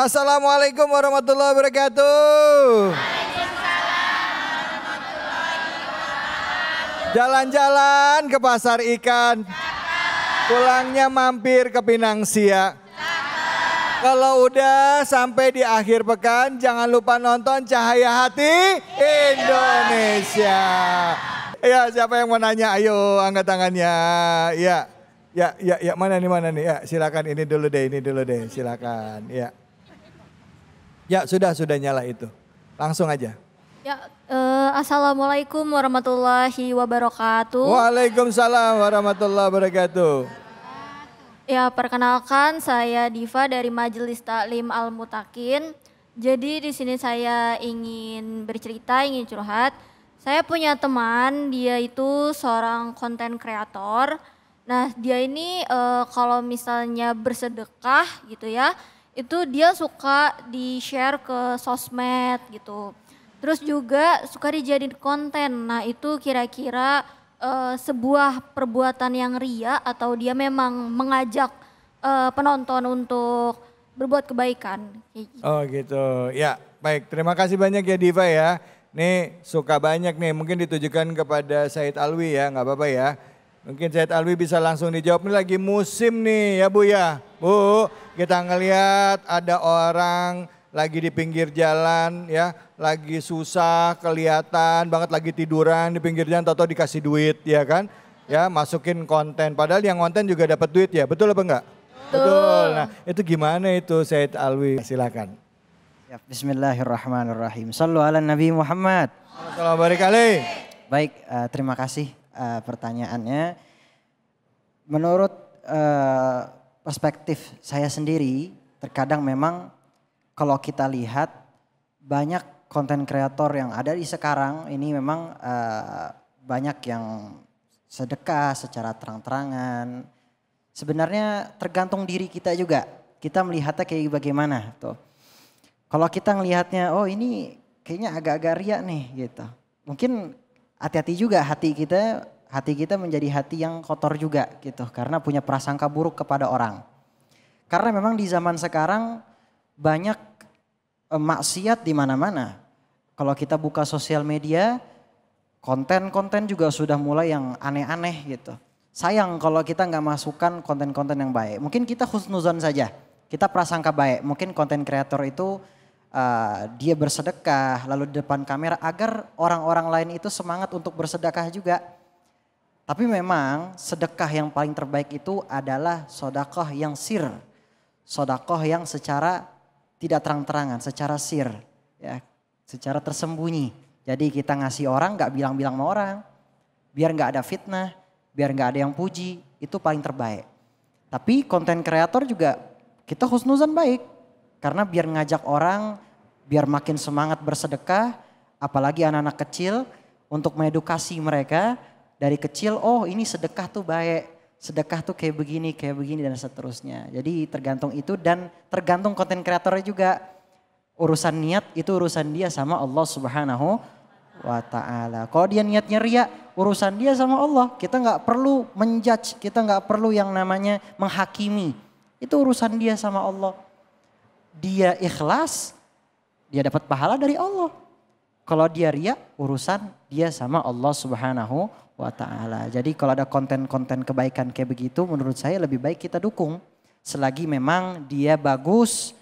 Assalamualaikum warahmatullahi wabarakatuh. Jalan-jalan ke pasar ikan. Pulangnya mampir ke Pinang Sia. Kalau udah sampai di akhir pekan, jangan lupa nonton Cahaya Hati Indonesia. Ya, siapa yang mau nanya? Ayo angkat tangannya. Ya, mana nih? Ya, silakan ini dulu deh, silakan. Ya. Ya, sudah nyala itu. Langsung aja. Ya, Assalamualaikum warahmatullahi wabarakatuh. Waalaikumsalam warahmatullahi wabarakatuh. Ya, perkenalkan saya Diva dari Majelis Taklim Al-Mutakin. Jadi di sini saya ingin bercerita, ingin curhat. Saya punya teman, dia itu seorang konten kreator. Nah, dia ini kalau misalnya bersedekah gitu ya, itu dia suka di-share ke sosmed gitu. Terus juga suka dijadiin konten. Nah, itu kira-kira sebuah perbuatan yang ria atau dia memang mengajak penonton untuk berbuat kebaikan. Oh gitu, ya baik, terima kasih banyak ya Diva ya. Nih suka banyak nih, mungkin ditujukan kepada Said Alwi ya, nggak apa-apa ya. Mungkin Said Alwi bisa langsung dijawab, ini lagi musim nih ya Bu ya. Bu, kita ngelihat ada orang lagi di pinggir jalan ya, lagi susah, kelihatan banget lagi tiduran di pinggir jalan, atau dikasih duit ya kan. Ya masukin konten, padahal yang konten juga dapat duit ya, betul apa enggak? Betul. Nah itu gimana itu Said Alwi, silakan. Ya, Bismillahirrahmanirrahim. Sallu ala Nabi Muhammad. Assalamualaikum. Baik, terima kasih pertanyaannya. Menurut perspektif saya sendiri, terkadang memang kalau kita lihat banyak konten kreator yang ada di sekarang ini memang banyak yang sedekah secara terang-terangan. Sebenarnya tergantung diri kita juga. Kita melihatnya kayak bagaimana tuh. Kalau kita ngelihatnya, oh ini kayaknya agak-agak riak nih gitu. Mungkin hati-hati juga hati kita menjadi hati yang kotor juga gitu. Karena punya prasangka buruk kepada orang. Karena memang di zaman sekarang banyak maksiat di mana-mana. Kalau kita buka sosial media, konten-konten juga sudah mulai yang aneh-aneh gitu. Sayang kalau kita nggak masukkan konten-konten yang baik. Mungkin kita husnuzon saja, kita prasangka baik. Mungkin konten kreator itu dia bersedekah lalu di depan kamera agar orang-orang lain itu semangat untuk bersedekah juga. Tapi memang sedekah yang paling terbaik itu adalah sedekah yang sir. Sedekah yang secara tidak terang-terangan, secara sir, ya, secara tersembunyi. Jadi kita ngasih orang gak bilang-bilang sama orang, biar gak ada fitnah, biar gak ada yang puji, itu paling terbaik. Tapi konten kreator juga kita husnuzan baik. Karena biar ngajak orang, biar makin semangat bersedekah, apalagi anak-anak kecil untuk mengedukasi mereka dari kecil, oh ini sedekah tuh baik, sedekah tuh kayak begini dan seterusnya. Jadi tergantung itu dan tergantung konten kreatornya juga. Urusan niat itu urusan dia sama Allah Subhanahu wa ta'ala. Kalau dia niatnya riya, urusan dia sama Allah. Kita gak perlu menjudge, kita gak perlu yang namanya menghakimi. Itu urusan dia sama Allah. Dia ikhlas, dia dapat pahala dari Allah. Kalau dia riya, urusan dia sama Allah Subhanahu wa ta'ala. Jadi kalau ada konten-konten kebaikan kayak begitu, menurut saya lebih baik kita dukung. Selagi memang dia bagus,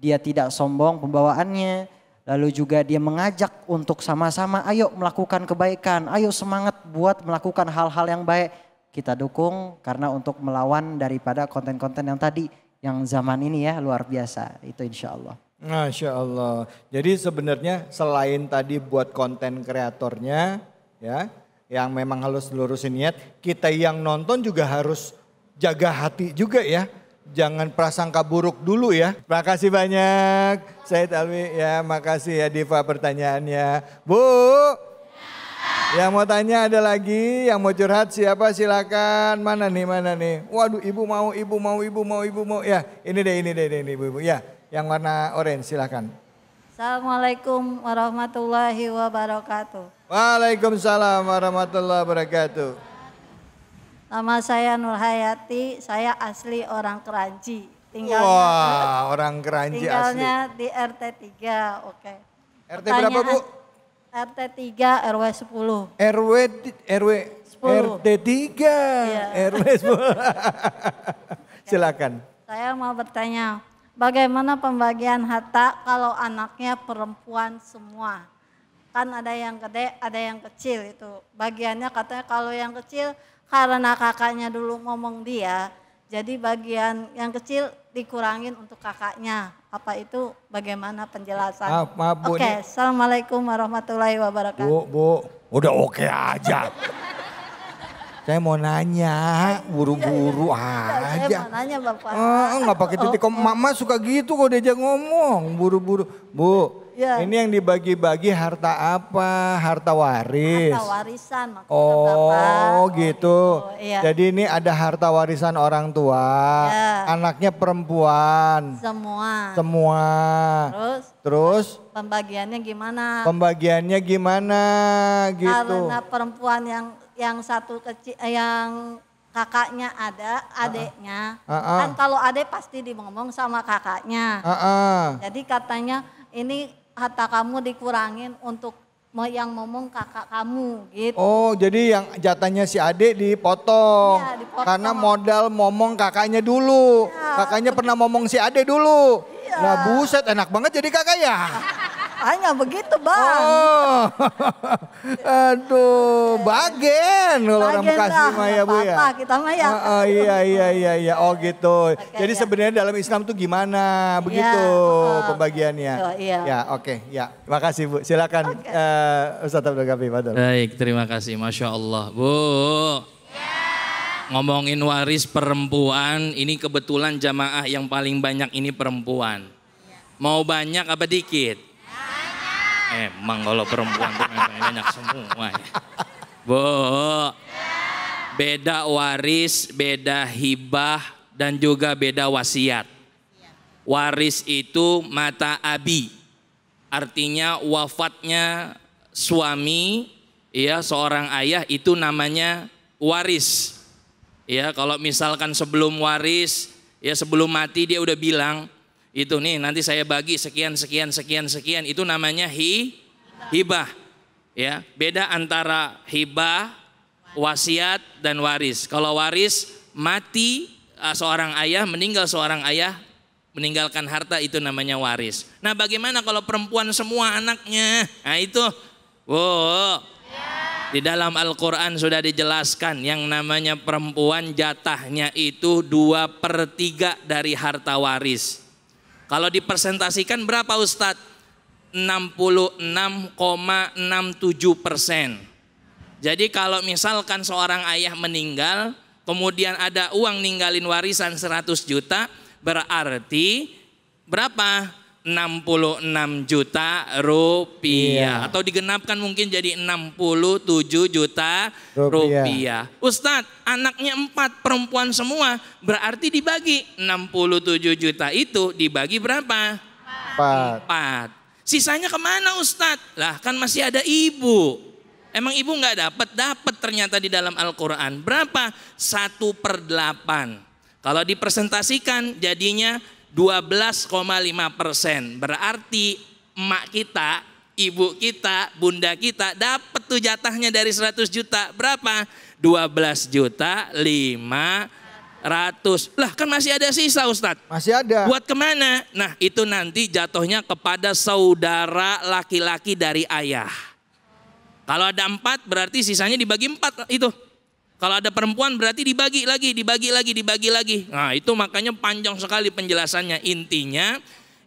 dia tidak sombong pembawaannya, lalu juga dia mengajak untuk sama-sama ayo melakukan kebaikan, ayo semangat buat melakukan hal-hal yang baik. Kita dukung karena untuk melawan daripada konten-konten yang tadi, yang zaman ini ya luar biasa, itu insya Allah. Masya Allah. Jadi sebenarnya selain tadi buat konten kreatornya ya, yang memang harus lurusin niat, kita yang nonton juga harus jaga hati juga ya. Jangan prasangka buruk dulu ya. Terima kasih banyak Said Alwi ya, makasih ya Diva pertanyaannya. Bu, yang mau tanya ada lagi, yang mau curhat siapa silakan. Mana nih? Waduh ibu mau. Ya ini deh ibu. Ya yang warna orange silakan. Assalamualaikum warahmatullahi wabarakatuh. Waalaikumsalam warahmatullahi wabarakatuh. Nama saya Nur Hayati, saya asli orang Keranji. Orang Keranji tinggalnya asli. Di RT 3, oke. RT berapa Bu? RT 3 RW 10. RW 10. RT 3 iya. RW 10. Silakan. Saya mau bertanya, bagaimana pembagian harta kalau anaknya perempuan semua? Kan ada yang gede, ada yang kecil itu. Bagiannya katanya kalau yang kecil karena kakaknya dulu ngomong dia, jadi bagian yang kecil dikurangin untuk kakaknya. Apa itu bagaimana penjelasan? Maaf Bu. Oke, Assalamualaikum warahmatullahi wabarakatuh. Bu, udah oke aja. Saya mau nanya, buru-buru aja. Saya mau nanya Bapak. Nggak pakai titik. Mama suka gitu kok diajak ngomong, buru-buru. Bu, ya. Ini yang dibagi-bagi harta apa? Harta waris. Harta warisan maksudnya Bapak. Gitu. Iya. Jadi ini ada harta warisan orang tua, ya. Anaknya perempuan. Semua. Terus? Pembagiannya gimana? Gitu. Karena perempuan yang satu kecil, yang kakaknya ada, adeknya. Kan kalau adek pasti ngomong sama kakaknya. Jadi katanya ini harta kamu dikurangin untuk yang ngomong kakak kamu gitu. Oh jadi yang jatahnya si adek dipotong. Iya, dipotong. Karena modal ngomong kakaknya dulu. Iya. Kakaknya pernah ngomong si adek dulu. Iya. Nah buset enak banget jadi kakak ya. Hanya begitu Bang. Oh, aduh, bagen kalau orang Bekasi mah ya Bu ya. Kita mah ya. Iya. Oh gitu. Jadi sebenarnya dalam Islam tuh gimana begitu pembagiannya? Iya. Ya oke. Ya terima kasih Bu. Silakan Ustaz Abdul Ghaffi. Baik, terima kasih. Masya Allah. Bu. Ngomongin waris perempuan, ini kebetulan jamaah yang paling banyak ini perempuan. Mau banyak apa dikit? Emang kalau perempuan tuh memang banyak semua ya. Bu, beda waris, beda hibah, dan juga beda wasiat. Waris itu mata abi, artinya wafatnya suami, ya, seorang ayah itu namanya waris. Ya, kalau misalkan sebelum waris, ya sebelum mati dia udah bilang, itu nih nanti saya bagi sekian sekian sekian sekian, itu namanya hibah. Ya, beda antara hibah, wasiat dan waris. Kalau waris mati seorang ayah, meninggal seorang ayah, meninggalkan harta, itu namanya waris. Nah, bagaimana kalau perempuan semua anaknya? Nah itu, di dalam Al-Quran sudah dijelaskan yang namanya perempuan jatahnya itu 2/3 dari harta waris. Kalau dipresentasikan berapa Ustadz? 66,67%. Jadi kalau misalkan seorang ayah meninggal, kemudian ada uang ninggalin warisan 100 juta, berarti berapa? 66 juta rupiah. Atau digenapkan mungkin jadi 67 juta rupiah. Ustadz, anaknya 4, perempuan semua, berarti dibagi 67 juta itu dibagi berapa? 4. Sisanya kemana Ustadz? Lah kan masih ada ibu. Emang ibu nggak dapat? Dapat ternyata di dalam Al-Quran. Berapa? 1/8. Kalau dipresentasikan jadinya 12,5%. Berarti emak kita, ibu kita, bunda kita dapat tuh jatahnya dari 100 juta. Berapa? 12 juta 500. Lah kan masih ada sisa Ustadz. Masih ada. Buat kemana? Nah itu nanti jatuhnya kepada saudara laki-laki dari ayah. Kalau ada 4 berarti sisanya dibagi 4 itu. Kalau ada perempuan berarti dibagi lagi. Nah itu makanya panjang sekali penjelasannya. Intinya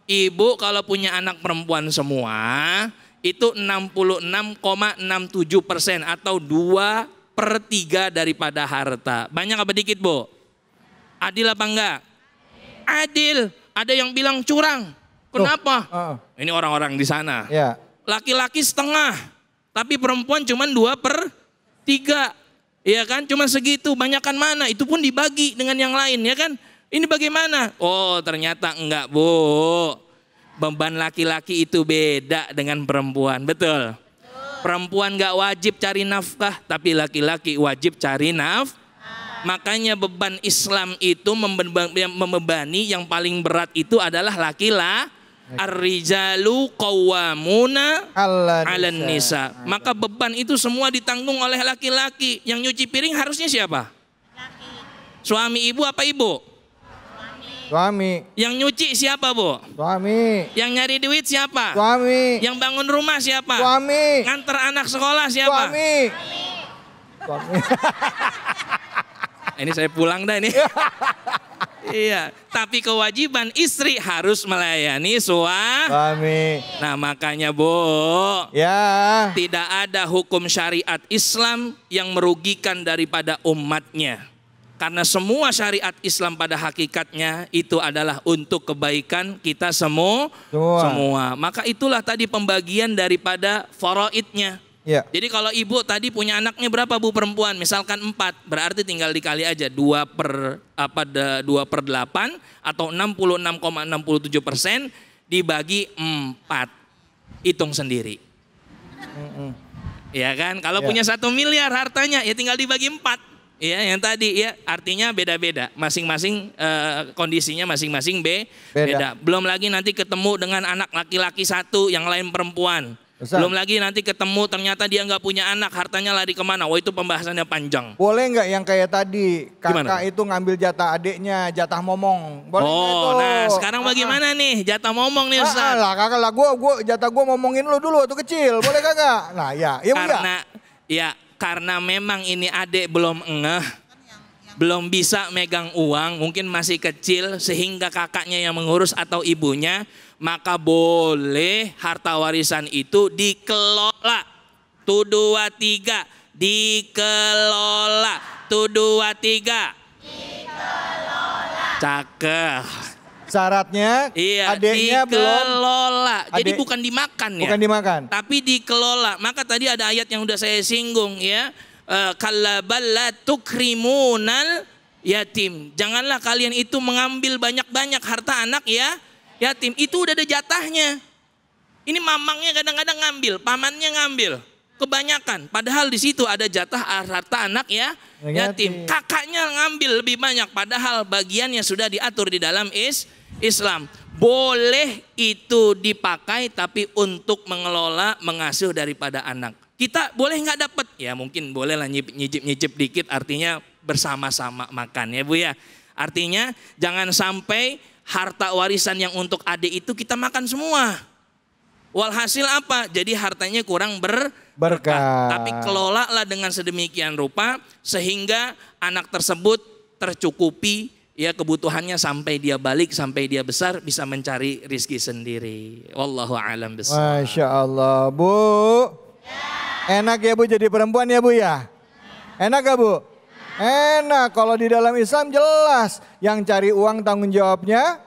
ibu kalau punya anak perempuan semua itu 66,67% atau 2/3 daripada harta. Banyak apa dikit Bu? Adil apa enggak? Adil. Ada yang bilang curang. Kenapa? Ini orang-orang di sana. Ya. Laki-laki setengah, tapi perempuan cuma 2/3. Iya kan, cuma segitu, banyakan mana, itu pun dibagi dengan yang lain ya kan. Ini bagaimana? Oh ternyata enggak Bu, beban laki-laki itu beda dengan perempuan, betul? Perempuan enggak wajib cari nafkah, tapi laki-laki wajib cari nafkah. Makanya beban Islam itu membebani yang paling berat itu adalah laki-laki. Ar-rijalu qawwamuna 'alan nisa. Maka beban itu semua ditanggung oleh laki-laki. Yang nyuci piring harusnya siapa? Laki. Suami ibu apa ibu? Suami. Yang nyuci siapa Bu? Suami. Yang nyari duit siapa? Suami. Yang bangun rumah siapa? Suami. Nganter anak sekolah siapa? Suami. Suami. Ini saya pulang dah ini. Iya, tapi kewajiban istri harus melayani suami. Nah makanya Bu, ya, tidak ada hukum syariat Islam yang merugikan daripada umatnya. Karena semua syariat Islam pada hakikatnya itu adalah untuk kebaikan kita semua. Maka itulah tadi pembagian daripada faraidnya. Ya. Jadi kalau ibu tadi punya anaknya berapa Bu perempuan? Misalkan 4, berarti tinggal dikali aja 2/8 atau 66,67% dibagi 4. Hitung sendiri. Ya kan? Kalau punya 1 miliar hartanya ya tinggal dibagi 4. Ya, yang tadi ya artinya beda-beda. Masing-masing kondisinya masing-masing beda. Belum lagi nanti ketemu dengan anak laki-laki 1, yang lain perempuan. Belum lagi nanti ketemu ternyata dia nggak punya anak, hartanya lari kemana? Wah itu pembahasannya panjang. Boleh nggak yang kayak tadi kakak Gimana? itu ngambil jatah adiknya, jatah momong? Boleh itu? Nah sekarang bagaimana nih jatah momong nih Ustaz? Lah kakak lah, jatah gue momongin lu dulu waktu kecil, boleh kagak? Nah ya, karena memang ini adik belum belum bisa megang uang, mungkin masih kecil sehingga kakaknya yang mengurus atau ibunya, maka boleh harta warisan itu dikelola. Tuh 2 3 dikelola. Tuh 2 3 dikelola. Cakep. Syaratnya adiknya dikelola. Jadi bukan dimakan ya. Bukan dimakan. Tapi dikelola. Maka tadi ada ayat yang udah saya singgung ya. Kalla bal la tukrimunal yatim. Janganlah kalian itu mengambil banyak-banyak harta anak ya yatim itu udah ada jatahnya. Ini mamangnya kadang-kadang ngambil, pamannya ngambil. Kebanyakan, padahal di situ ada jatah harta anak ya yatim. Kakaknya ngambil lebih banyak, padahal bagiannya sudah diatur di dalam Islam. Boleh itu dipakai, tapi untuk mengelola, mengasuh daripada anak. Kita boleh nggak dapat? Ya mungkin boleh lah nyicip dikit, artinya bersama-sama makan ya Bu ya. Artinya jangan sampai harta warisan yang untuk adik itu kita makan semua. Walhasil apa? Jadi hartanya kurang berkah. Tapi kelolalah dengan sedemikian rupa sehingga anak tersebut tercukupi ya kebutuhannya sampai dia balik, sampai dia besar bisa mencari rizki sendiri. Wallahu a'lam bishawab. Masya Allah Bu. Enak ya Bu jadi perempuan ya Bu ya? Enak gak Bu? Enak, kalau di dalam Islam jelas yang cari uang tanggung jawabnya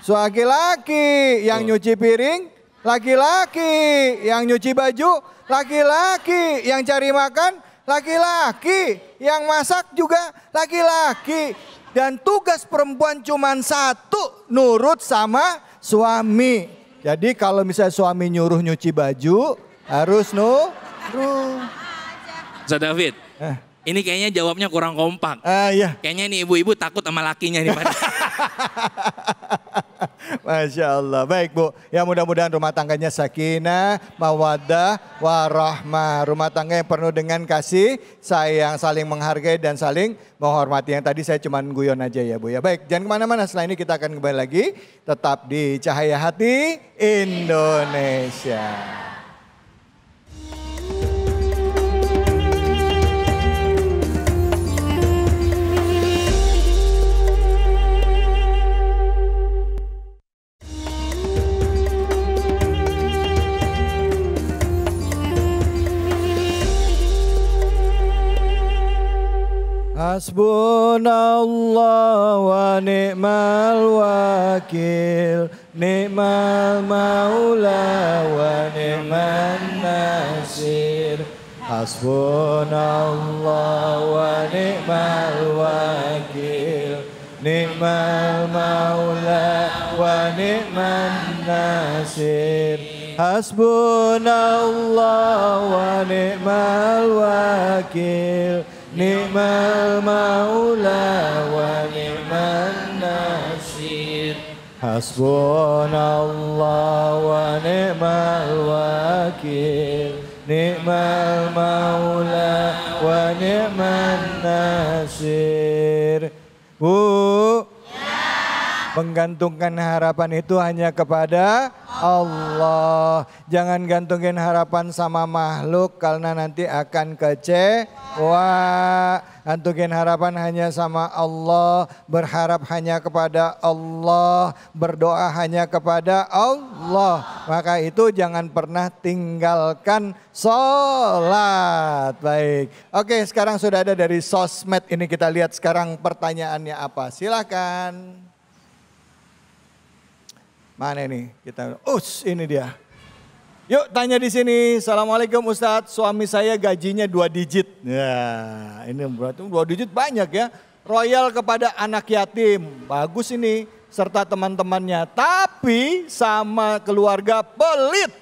laki-laki, yang nyuci piring laki-laki, yang nyuci baju laki-laki, yang cari makan laki-laki, yang masak juga laki-laki. Dan tugas perempuan cuma satu, nurut sama suami. Jadi kalau misalnya suami nyuruh nyuci baju harus nurut. Ustaz David, ini kayaknya jawabnya kurang kompak. Iya. Kayaknya nih ibu-ibu takut sama lakinya nih. Masya Allah. Baik Bu, ya mudah-mudahan rumah tangganya sakinah, mawaddah, warahmah. Rumah tangga yang penuh dengan kasih, sayang, saling menghargai dan saling menghormati. Yang tadi saya cuma guyon aja ya Bu ya. Baik, jangan kemana-mana, setelah ini kita akan kembali lagi. Tetap di Cahaya Hati Indonesia. Hasbunallah wa ni'mal wakil, ni'mal maula wa ni'man nasir. Hasbunallah wa ni'mal wakil, ni'mal maula wa ni'man nasir. Hasbunallah wa ni'mal wakil, ni'mal maula wa ni'man nasir. Hasbunallah wa ni'mal wakil, ni'mal maula wa ni'man nasir. Bu, menggantungkan harapan itu hanya kepada Allah. Jangan gantungin harapan sama makhluk karena nanti akan kecewa. Gantungin harapan hanya sama Allah, berharap hanya kepada Allah, berdoa hanya kepada Allah. Maka itu jangan pernah tinggalkan sholat. Baik. Oke, sekarang sudah ada dari sosmed ini, kita lihat sekarang pertanyaannya apa. Silakan. Mana ini? Kita, ini dia. Yuk tanya di sini. Assalamualaikum Ustadz, suami saya gajinya 2 digit. Ya, ini berarti 2 digit banyak ya. Royal kepada anak yatim, bagus ini. Serta teman-temannya, tapi sama keluarga pelit.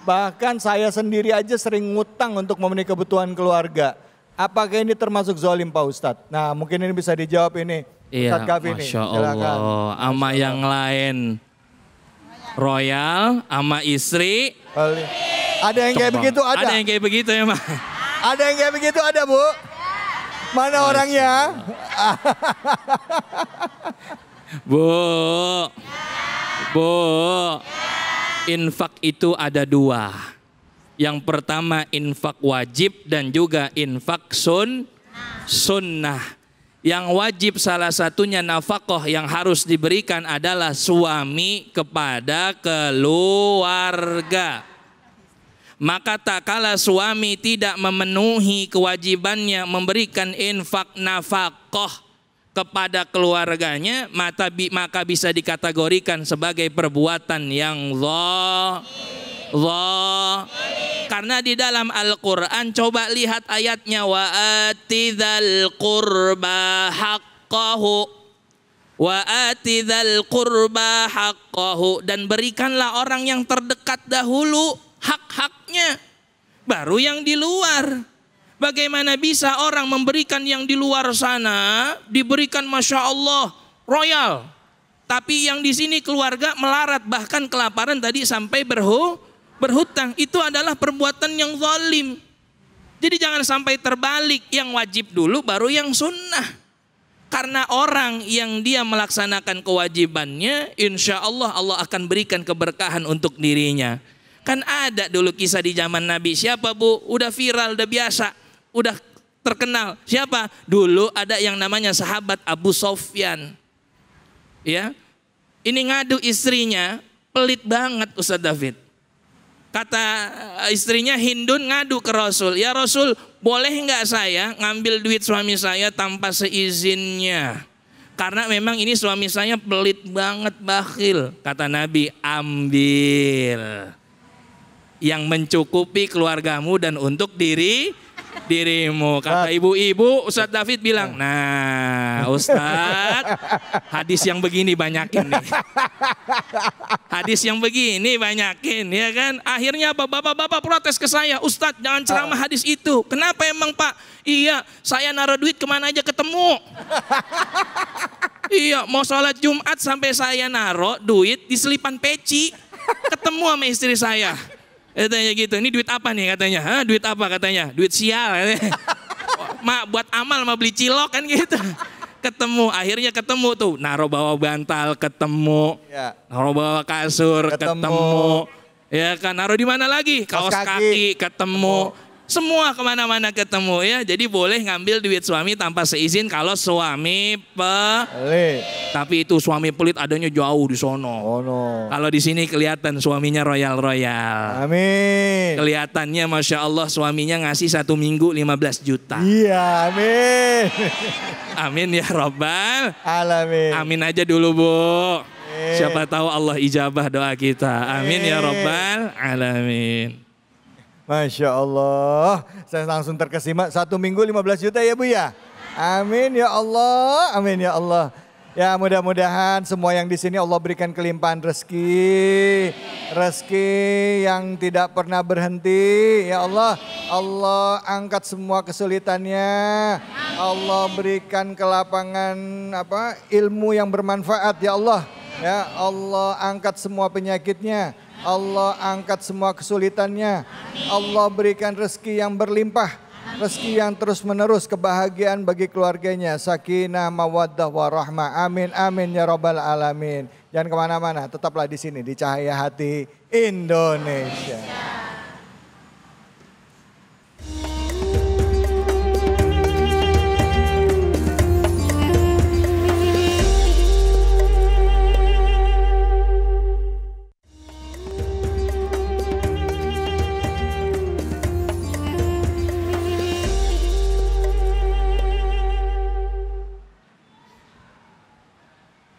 Bahkan saya sendiri aja sering ngutang untuk memenuhi kebutuhan keluarga. Apakah ini termasuk zalim Pak Ustadz? Nah mungkin ini bisa dijawab ini. Iya, Ustadz Kavi nih. Masya Allah. Ama yang lain. Royal sama istri. Ada yang kayak begitu ada? Ada yang kayak begitu ya Mak? Ada yang kayak begitu ada Bu? Mana orangnya? Bu, infak itu ada 2. Yang pertama infak wajib dan juga infak sunnah. Yang wajib salah satunya nafkah yang harus diberikan adalah suami kepada keluarga. Maka tak kala suami tidak memenuhi kewajibannya memberikan infak nafkah kepada keluarganya, maka bisa dikategorikan sebagai perbuatan yang karena di dalam Al-Quran coba lihat ayatnya, wa atidhal qurba haqqahu. Wa atidzal qurba haqqahu, dan berikanlah orang yang terdekat dahulu hak-haknya, baru yang di luar. Bagaimana bisa orang memberikan yang di luar sana diberikan Masya Allah royal, tapi yang di sini keluarga melarat bahkan kelaparan tadi sampai berhutang? Itu adalah perbuatan yang zalim. Jadi jangan sampai terbalik, yang wajib dulu baru yang sunnah. Karena orang yang dia melaksanakan kewajibannya, insya Allah Allah akan berikan keberkahan untuk dirinya. Kan ada dulu kisah di zaman Nabi. Siapa bu? Udah viral, udah biasa, udah terkenal. Siapa? Dulu ada yang namanya sahabat Abu Sofyan. Ya, ini ngadu istrinya, pelit banget Ustadz David. Kata istrinya Hindun ngadu ke Rasul, ya Rasul, boleh nggak saya ngambil duit suami saya tanpa seizinnya? Karena memang ini suami saya pelit banget, bakhil. Kata Nabi, ambil yang mencukupi keluargamu dan untuk dirimu. Kata ibu-ibu, Ustadz David bilang, nah Ustadz, hadis yang begini banyakin nih. Hadis yang begini banyakin, ya kan? Akhirnya apa? Bapak-bapak protes ke saya, Ustadz jangan ceramah hadis itu. Kenapa emang Pak? Iya, saya naruh duit kemana aja ketemu. Iya, mau sholat Jumat sampai saya naruh duit di selipan peci, ketemu sama istri saya. Katanya gitu, ini duit apa nih katanya? Hah, duit apa katanya? Duit sial katanya. Mak buat amal sama beli cilok kan gitu. Ketemu, akhirnya ketemu tuh, naruh bawa bantal ketemu, naruh bawa kasur ketemu, ya kan, naruh di mana lagi? Kaos kaki ketemu. Semua kemana-mana ketemu ya. Jadi boleh ngambil duit suami tanpa seizin kalau suami pelit. Tapi itu suami pelit adanya jauh di sono. Oh no. Kalau di sini kelihatan suaminya royal-royal. Amin. Kelihatannya Masya Allah suaminya ngasih 1 minggu 15 juta. Iya, amin. Amin ya Rabbal Alamin. Amin aja dulu Bu. Siapa tahu Allah ijabah doa kita. Amin ya Rabbal Alamin. Masya Allah, saya langsung terkesima, 1 minggu 15 juta ya Bu ya. Amin ya Allah, amin ya Allah. Ya mudah-mudahan semua yang di sini Allah berikan kelimpahan rezeki, rezeki yang tidak pernah berhenti. Ya Allah, Allah angkat semua kesulitannya. Allah berikan kelapangan ilmu yang bermanfaat ya Allah. Ya Allah angkat semua penyakitnya. Allah angkat semua kesulitannya. Allah berikan rezeki yang berlimpah, rezeki yang terus menerus, kebahagiaan bagi keluarganya, sakinah, mawaddah, warahmah. Amin, amin ya Rabbal Alamin. Jangan kemana-mana, tetaplah di sini di Cahaya Hati Indonesia.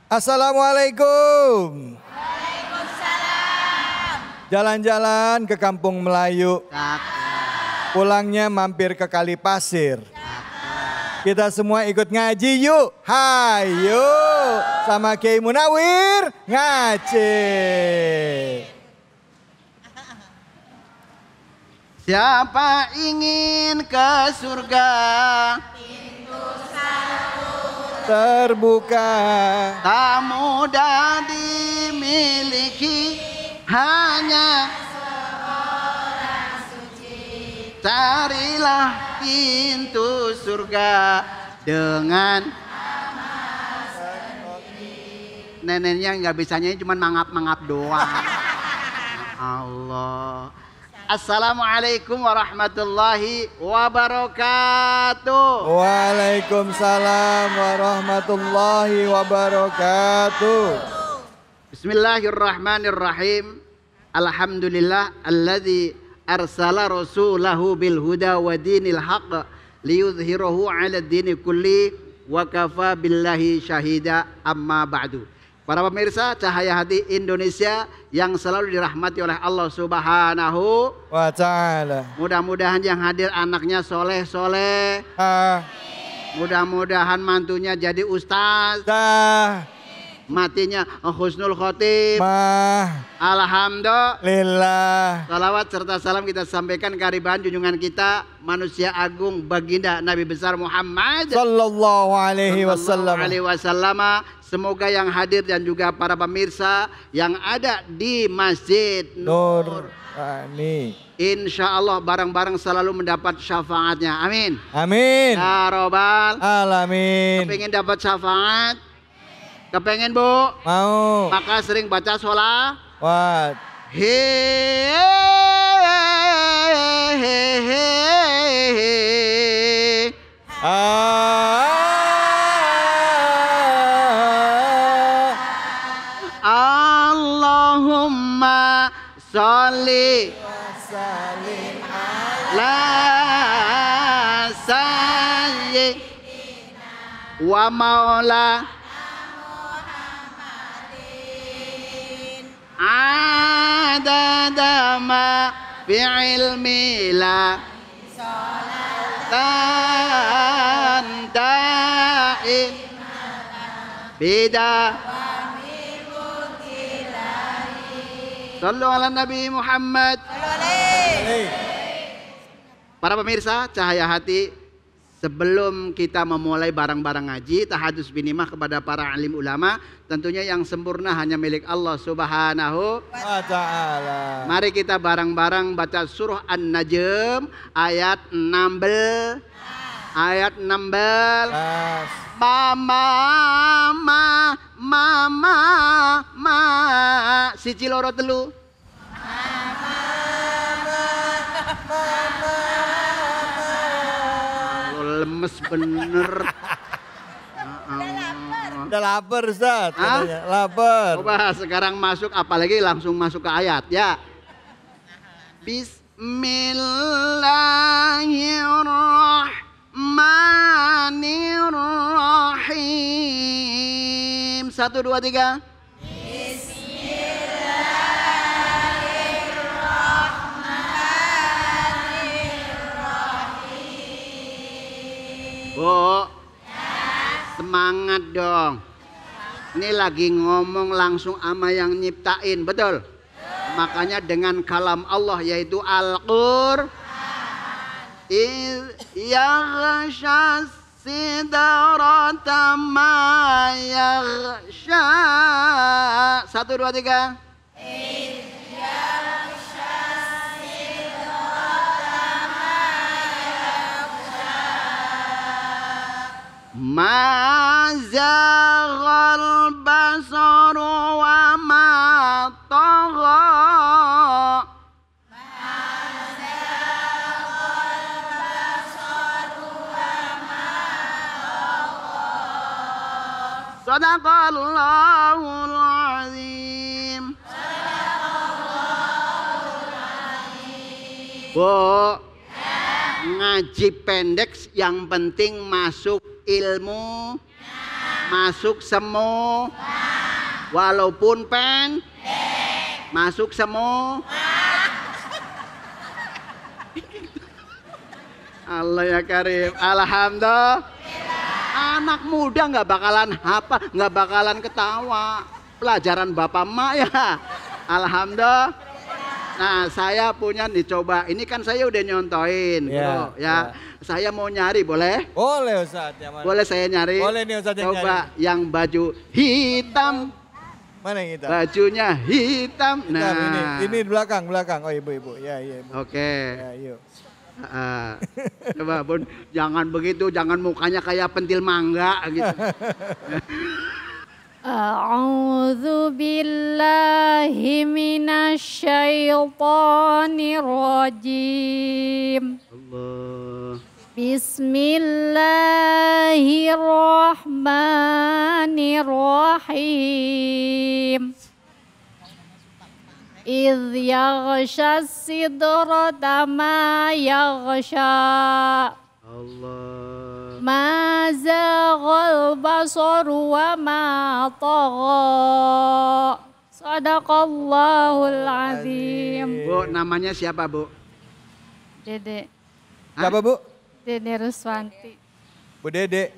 Assalamualaikum. Waalaikumsalam. Jalan-jalan ke Kampung Melayu. Pulangnya mampir ke Kali Pasir. Kita semua ikut ngaji yuk. Hayo. Sama Kiai Munawir ngaji. Siapa ingin ke surga? Terbuka, tak mudah dimiliki, hanya seorang suci. Carilah pintu surga dengan neneknya nggak bisanya cuma mangap-mangap doang. Allah. Assalamualaikum warahmatullahi wabarakatuh. Waalaikumsalam warahmatullahi wabarakatuh. Bismillahirrahmanirrahim. Alhamdulillah alladzi arsala rasulahu bil huda wa dinil haqq liyudhhirahu 'ala dini kulli wa kafa billahi syahida, amma ba'du. Para pemirsa Cahaya Hati Indonesia yang selalu dirahmati oleh Allah Subhanahu wa Ta'ala. Mudah-mudahan yang hadir anaknya soleh-soleh, Mudah-mudahan mantunya jadi ustaz. Dah. Matinya husnul khotim. Alhamdulillah. Salawat serta salam kita sampaikan ke hariban junjungan kita, manusia agung baginda Nabi besar Muhammad Sallallahu alaihi wasallam. Semoga yang hadir dan juga para pemirsa yang ada di Masjid Nur Ani, insya Allah bareng-bareng selalu mendapat syafaatnya. Amin. Amin. Ya Robbal Alamin. Kepingin dapat syafaat? Kepengen Bu? Mau. Maka sering baca sholawat. Allahumma sholli ala sayyidina wa maula adada ma fi ilmi la salatan da'i bida sallu ala Nabi Muhammad. Para pemirsa Cahaya Hati, sebelum kita memulai barang-barang ngaji tahadus binimah kepada para alim ulama, tentunya yang sempurna hanya milik Allah Subhanahu wa ta'ala. Mari kita barang-barang baca surah An-Najm ayat 16. Ayat 16. Mama siji loro telu. Lemes bener. Udah lapar Ustaz. Lapar. Coba sekarang masuk, apalagi langsung masuk ke ayat ya. Bismillahirrahmanirrahim. 1, 2, 3. Bu, semangat dong. Ini lagi ngomong langsung sama yang nyiptain, betul? Makanya dengan kalam Allah yaitu Al-Qur'an. Yaghsha sidrata ma yaghsha. 1, 2, 3. Ma zaghal basaru wa ma tagha. Sadaqallahul azim. Bu, ngaji pendek yang penting masuk ilmu, masuk semu, walaupun masuk semu. Allah ya Karim, alhamdulillah. Anak muda nggak bakalan nggak bakalan ketawa. Pelajaran bapak emak ya, alhamdulillah. Nah saya punya dicoba, ini kan saya udah nyontoin, bro, ya. Saya mau nyari, boleh? Boleh Ustaz. Boleh saya nyari? Boleh nih Ustaz yang coba nyari. Yang baju hitam. Mana yang hitam? Bajunya hitam. Nah, ini belakang. Oh ibu. Ya, ibu. Oke. Ya, yuk. Coba Bun, jangan begitu, jangan mukanya kayak pentil mangga gitu. A'udzu billahi minasyaitonir rajim. Allah. Bismillahirrahmanirrahim. Idh yaghsha sidrata ma yaghsha. Allah. Ma zaghal basaru wa ma tagha. Sadaqallahul azim. Bu, namanya siapa Bu? Dede. Siapa Bu? Dede Ruswanti. Bu Dede.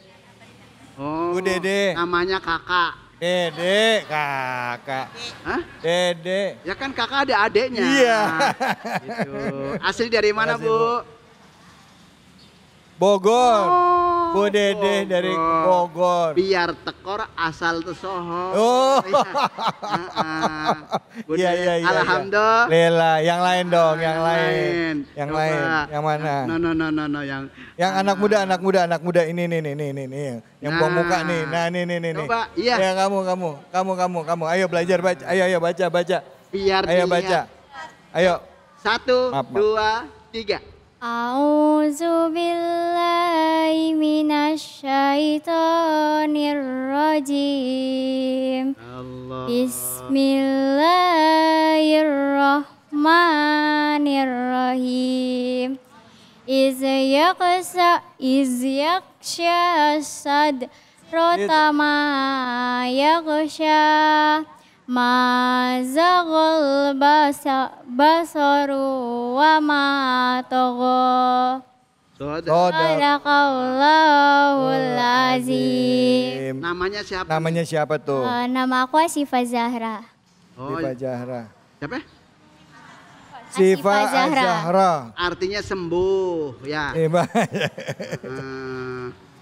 Oh, Bu Dede. namanya kakak. Dede, kakak. Hah? Dede. Ya kan kakak ada adeknya. Iya. Gitu. Asli dari mana, Makasih, Bu? Bogor. Oh, Bu Dede dari Bogor. Biar tekor asal tesoho. Oh. Bu Iya, Dede, iya, iya. Alhamdulillah. Lela, yang lain dong, yang lain. Yang Coba. lain, yang mana? No, yang Yang anak muda ini nih. Yang buang muka nih. Nah, nih. Coba, iya. Ya kamu. Ayo belajar baca. Ayo baca. Biar Ayo dilihat. baca. Ayo. 1, Maaf. 2, 3. A'udzu billahi minasyaitonir rajim. Allah. Bismillahirrahmanirrahim. Iz yaksha sadrata ma yaksha ma zaghal basaru wa ma tagha. Sadaqallahul azim. Namanya siapa? Namanya siapa tuh? Nama aku Asifa Zahra. Oh, Siva Zahra. siapa? Siva Zahra. Zahra. Artinya sembuh, ya. Siva.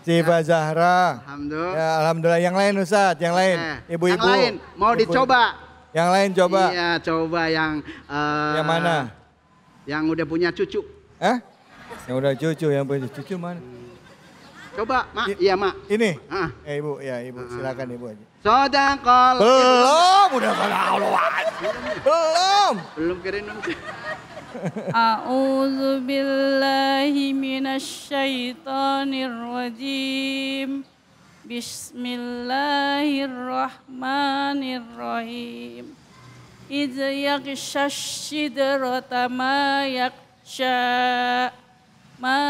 Siva Zahra. Alhamdulillah. Ya, alhamdulillah. Yang lain Ustaz, yang lain. Ibu-ibu. Yang lain mau Ibu. dicoba. Yang lain coba. Iya, coba yang Yang mana? Yang udah punya cucu. Hah? Yang udah cucu, yang punya cucu mana? Coba, Mak. Iya, Mak. Ini? Ah. Ibu, ya Ibu. Silakan Ibu aja. Sodakol. Belum, udah Belum keren. A'udzu billahi minasyaitonir rajim. Bismillahirrahmanirrahim. Idz yaghshash sidrata ma yaghsha ma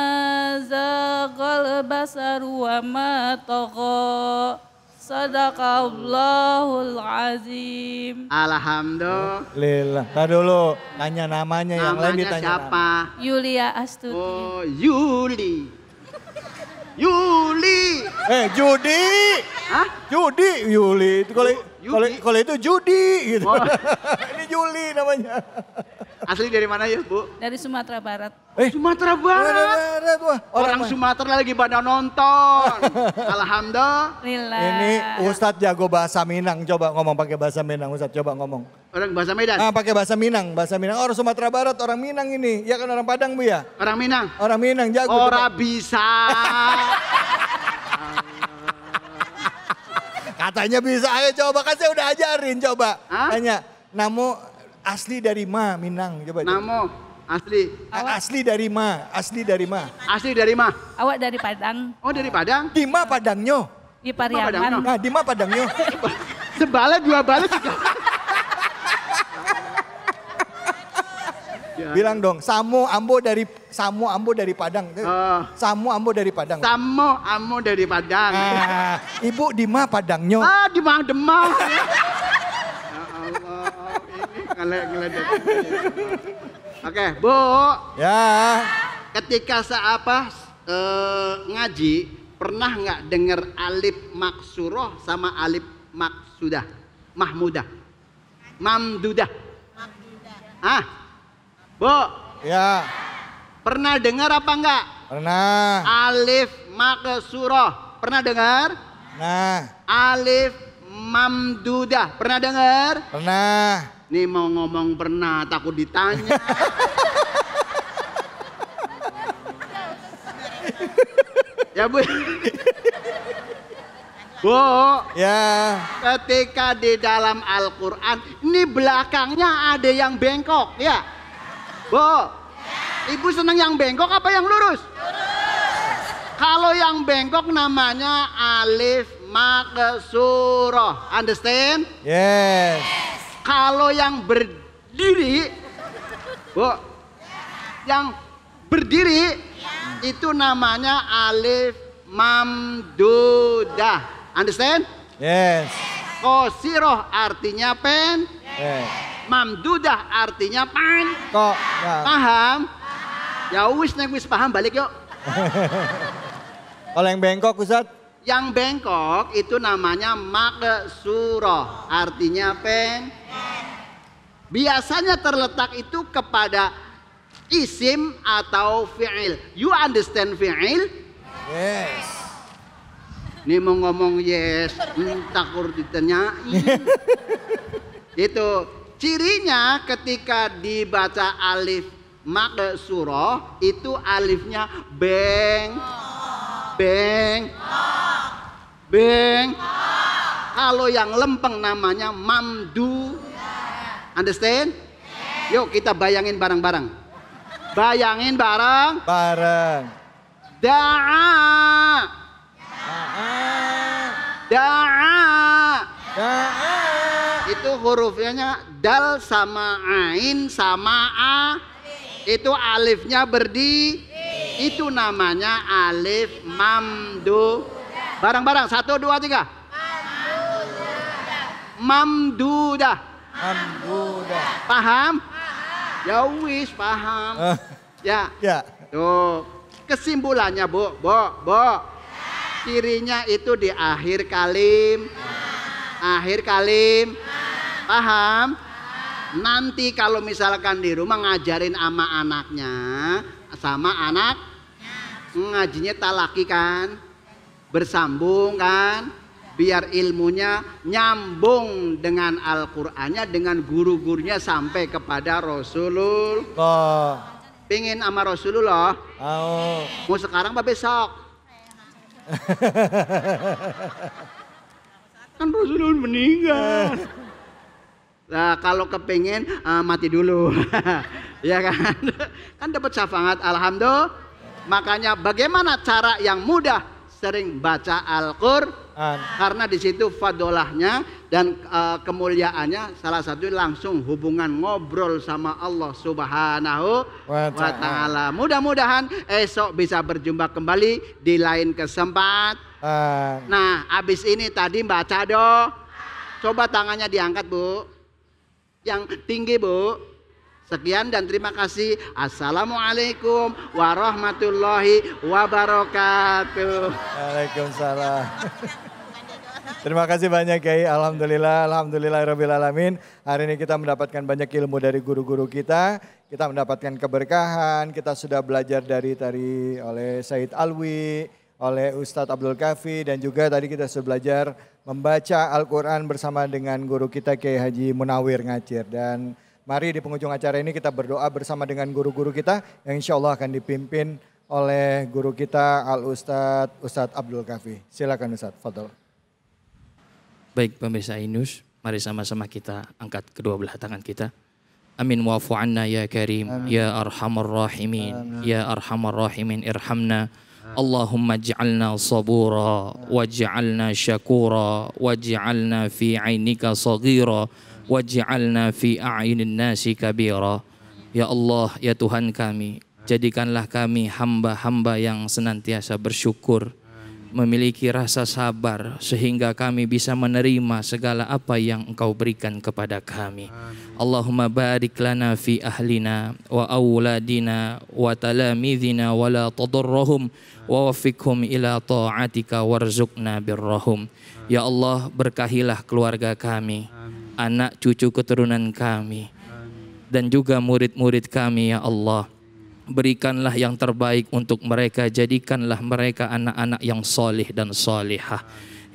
zaghal basaru wa ma tagha. Sadaqallahul azim. Alhamdulillah. Tadi dulu tanya namanya, yang lain ditanya siapa? nama. Yulia Astuti. Oh, Yuli. Judi. Hah? Judi, Yuli. Itu kalau itu Judi gitu. Oh. Ini Juli namanya. Asli dari mana ya, Bu? Dari Sumatera Barat. Sumatera Barat. Wah, Orang Sumatera lagi pada nonton. Alhamdulillah. Ini Ustadz jago bahasa Minang. Coba ngomong pakai bahasa Minang, Ustadz coba ngomong. Orang bahasa Medan? Pakai bahasa Minang. Orang Sumatera Barat, orang Minang ini. Ya kan orang Padang, Bu ya? Orang Minang? Orang Minang, jago. Orang bisa. Katanya bisa, ayo coba. Kan saya udah ajarin, coba. Hah? Tanya, namo asli dari ma, Minang. Coba. Namo asli. Asli dari ma. Asli dari ma? Awak dari Padang. Oh, dari Padang? Di ma Padangnya. Di Pariaman. Nah, di ma Padangnya. Sebalik dua balik. Bilang dong, Samo Ambo dari Padang. Samo Ambo dari Padang. Samo Ambo dari Padang. Ibu di ma Padangnya. Di Mang Demang. Ya Allah, ini ngeledek. Oke, Bu. Ya. Ketika ngaji, pernah nggak dengar alif maksuroh sama alif maksudah? Mahmudah. Mamdudah. Bu. Ya. Pernah dengar apa enggak? Pernah. Alif maksuroh. Pernah dengar? Nah. Alif mamdudah. Pernah dengar? Pernah. Nih mau ngomong pernah, takut ditanya. Ya, Bu. Bu. Ya. Ketika di dalam Al-Quran, ini belakangnya ada yang bengkok, ya? Bu. Ibu senang yang bengkok apa yang lurus? Kalau yang bengkok namanya alif maksuroh. Understand? Yes. Kalau yang berdiri, Bu, yang berdiri itu namanya alif mamdudah. Understand? Yes. Qasiroh artinya pen. Yes. Mamdudah artinya pan. Kok. Ya. Paham? Ya wis nek wis paham balik yuk. Kalau yang bengkok Ustaz? Yang bengkok itu namanya maksurah. Artinya biasanya terletak itu kepada isim atau fi'il. You understand fi'il? Yes. Ini mau ngomong yes, takut ditanyain. Itu cirinya ketika dibaca alif maksurah itu alifnya beng. Kalau yang lempeng namanya mamdu. Understand? Yuk kita bayangin bareng-bareng. Bayangin bareng. Da'a. Itu hurufnya dal sama ain sama a. Itu alifnya itu namanya alif mamdu. Bareng-bareng 1, 2, 3. Mamdudah. Paham? Ya wis paham. Ya. Tuh. Kesimpulannya Bu. Cirinya itu di akhir kalim. Paham? Nanti kalau misalkan di rumah ngajarin sama anaknya, ngajinya talaki kan, bersambung kan, biar ilmunya nyambung dengan Al-Qur'annya, dengan guru-gurunya sampai kepada Rasulullah. Pengen sama Rasulullah? Mau sekarang apa besok? Kan Rasulullah meninggal. Nah, kalau kepengen mati dulu. Ya kan? Kan dapat syafaat, alhamdulillah. Makanya bagaimana cara yang mudah? Sering baca Al-Qur'an. Karena di situ fadolahnya dan kemuliaannya salah satu langsung hubungan ngobrol sama Allah Subhanahu wa taala. Mudah-mudahan esok bisa berjumpa kembali di lain kesempatan. Nah, abis ini tadi baca doa. Coba tangannya diangkat, Bu. Yang tinggi, Bu. Sekian dan terima kasih. Assalamualaikum warahmatullahi wabarakatuh. Waalaikumsalam. Terima kasih banyak Kiai. Alhamdulillah rabbil alamin. Hari ini kita mendapatkan banyak ilmu dari guru-guru kita. Kita mendapatkan keberkahan. Kita sudah belajar dari oleh Said Alwi, oleh Ustadz Abdul Kafi, dan juga tadi kita sudah belajar membaca Al-Quran bersama dengan guru kita Kiai Haji Munawir Ngacir. Dan mari di penghujung acara ini kita berdoa bersama dengan guru-guru kita yang insya Allah akan dipimpin oleh guru kita Ustadz Abdul Kafi. Silakan Ustadz, fadhol. Baik pemirsa Ainus, mari sama-sama kita angkat kedua belah tangan kita. Amin wa'fu anna ya karim, ya arhamar rahimin, ya arhamar rahimin irhamna. Allahumma ja'alna sabura, waj'alna syakura, waj'alna fi ainika saghira, waj'alna fi a'yunin nasi kabira. Ya Allah, ya Tuhan kami, jadikanlah kami hamba-hamba yang senantiasa bersyukur, memiliki rasa sabar sehingga kami bisa menerima segala apa yang Engkau berikan kepada kami. Allahumma barik lana fi ahlina wa awladina wa talamidina wa la tadurrahum wa wafiqhum ila ta'atika warzuqna birrahum. Ya Allah, berkahilah keluarga kami, anak cucu keturunan kami, dan juga murid-murid kami ya Allah. Berikanlah yang terbaik untuk mereka, jadikanlah mereka anak-anak yang soleh dan solehah.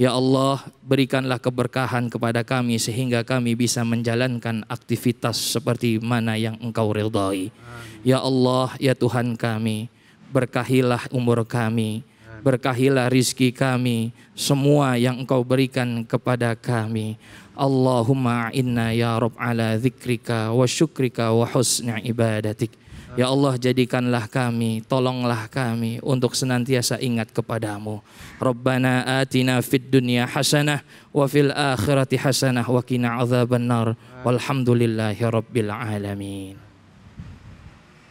Ya Allah, berikanlah keberkahan kepada kami sehingga kami bisa menjalankan aktivitas seperti mana yang Engkau ridhai. Ya Allah, ya Tuhan kami, berkahilah umur kami, berkahilah rizki kami, semua yang Engkau berikan kepada kami. Allahumma inna ya Rabb ala dzikrika wa syukrika wa husni ibadatik. Ya Allah, jadikanlah kami, tolonglah kami untuk senantiasa ingat kepadamu. Rabbana atina fid dunya hasanah wa fil akhirati hasanah wa qina adzabannar. Walhamdulillahi rabbil alamin.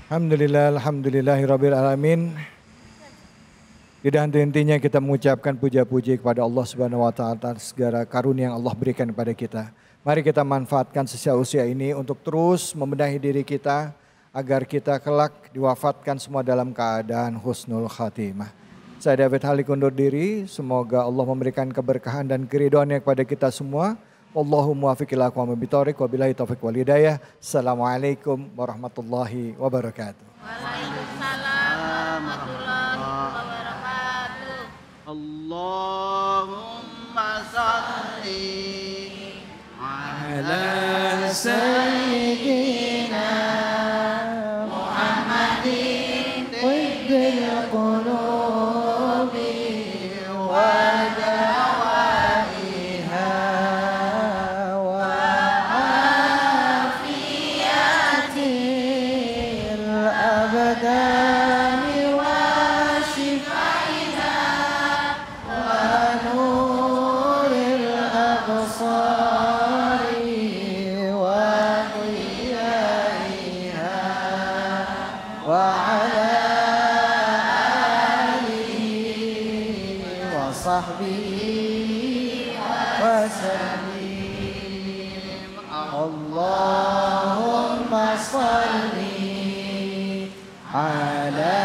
Alhamdulillahi rabbil alamin. Tidak henti-hentinya kita mengucapkan puja-puji kepada Allah Subhanahu wa taala atas segala karunia yang Allah berikan kepada kita. Mari kita manfaatkan sisa usia ini untuk terus membenahi diri kita agar kita kelak diwafatkan semua dalam keadaan husnul khatimah. Saya David Halik undur diri. Semoga Allah memberikan keberkahan dan keridhoannya kepada kita semua. Wallahu muwaffiq ila aqwamit thoriq wa billahi taufiq wal hidayah. Assalamualaikum warahmatullahi wabarakatuh. Waalaikumsalam warahmatullahi wabarakatuh. Allahumma salli ala sayyidina Muhammadin tibbil qulubi wa dawaiha wa afiyatil abdani wa shifaiha wa nuril absari wa qiyaiha wa ala alihi wa sahbihi wa sallim. Allahumma salli ala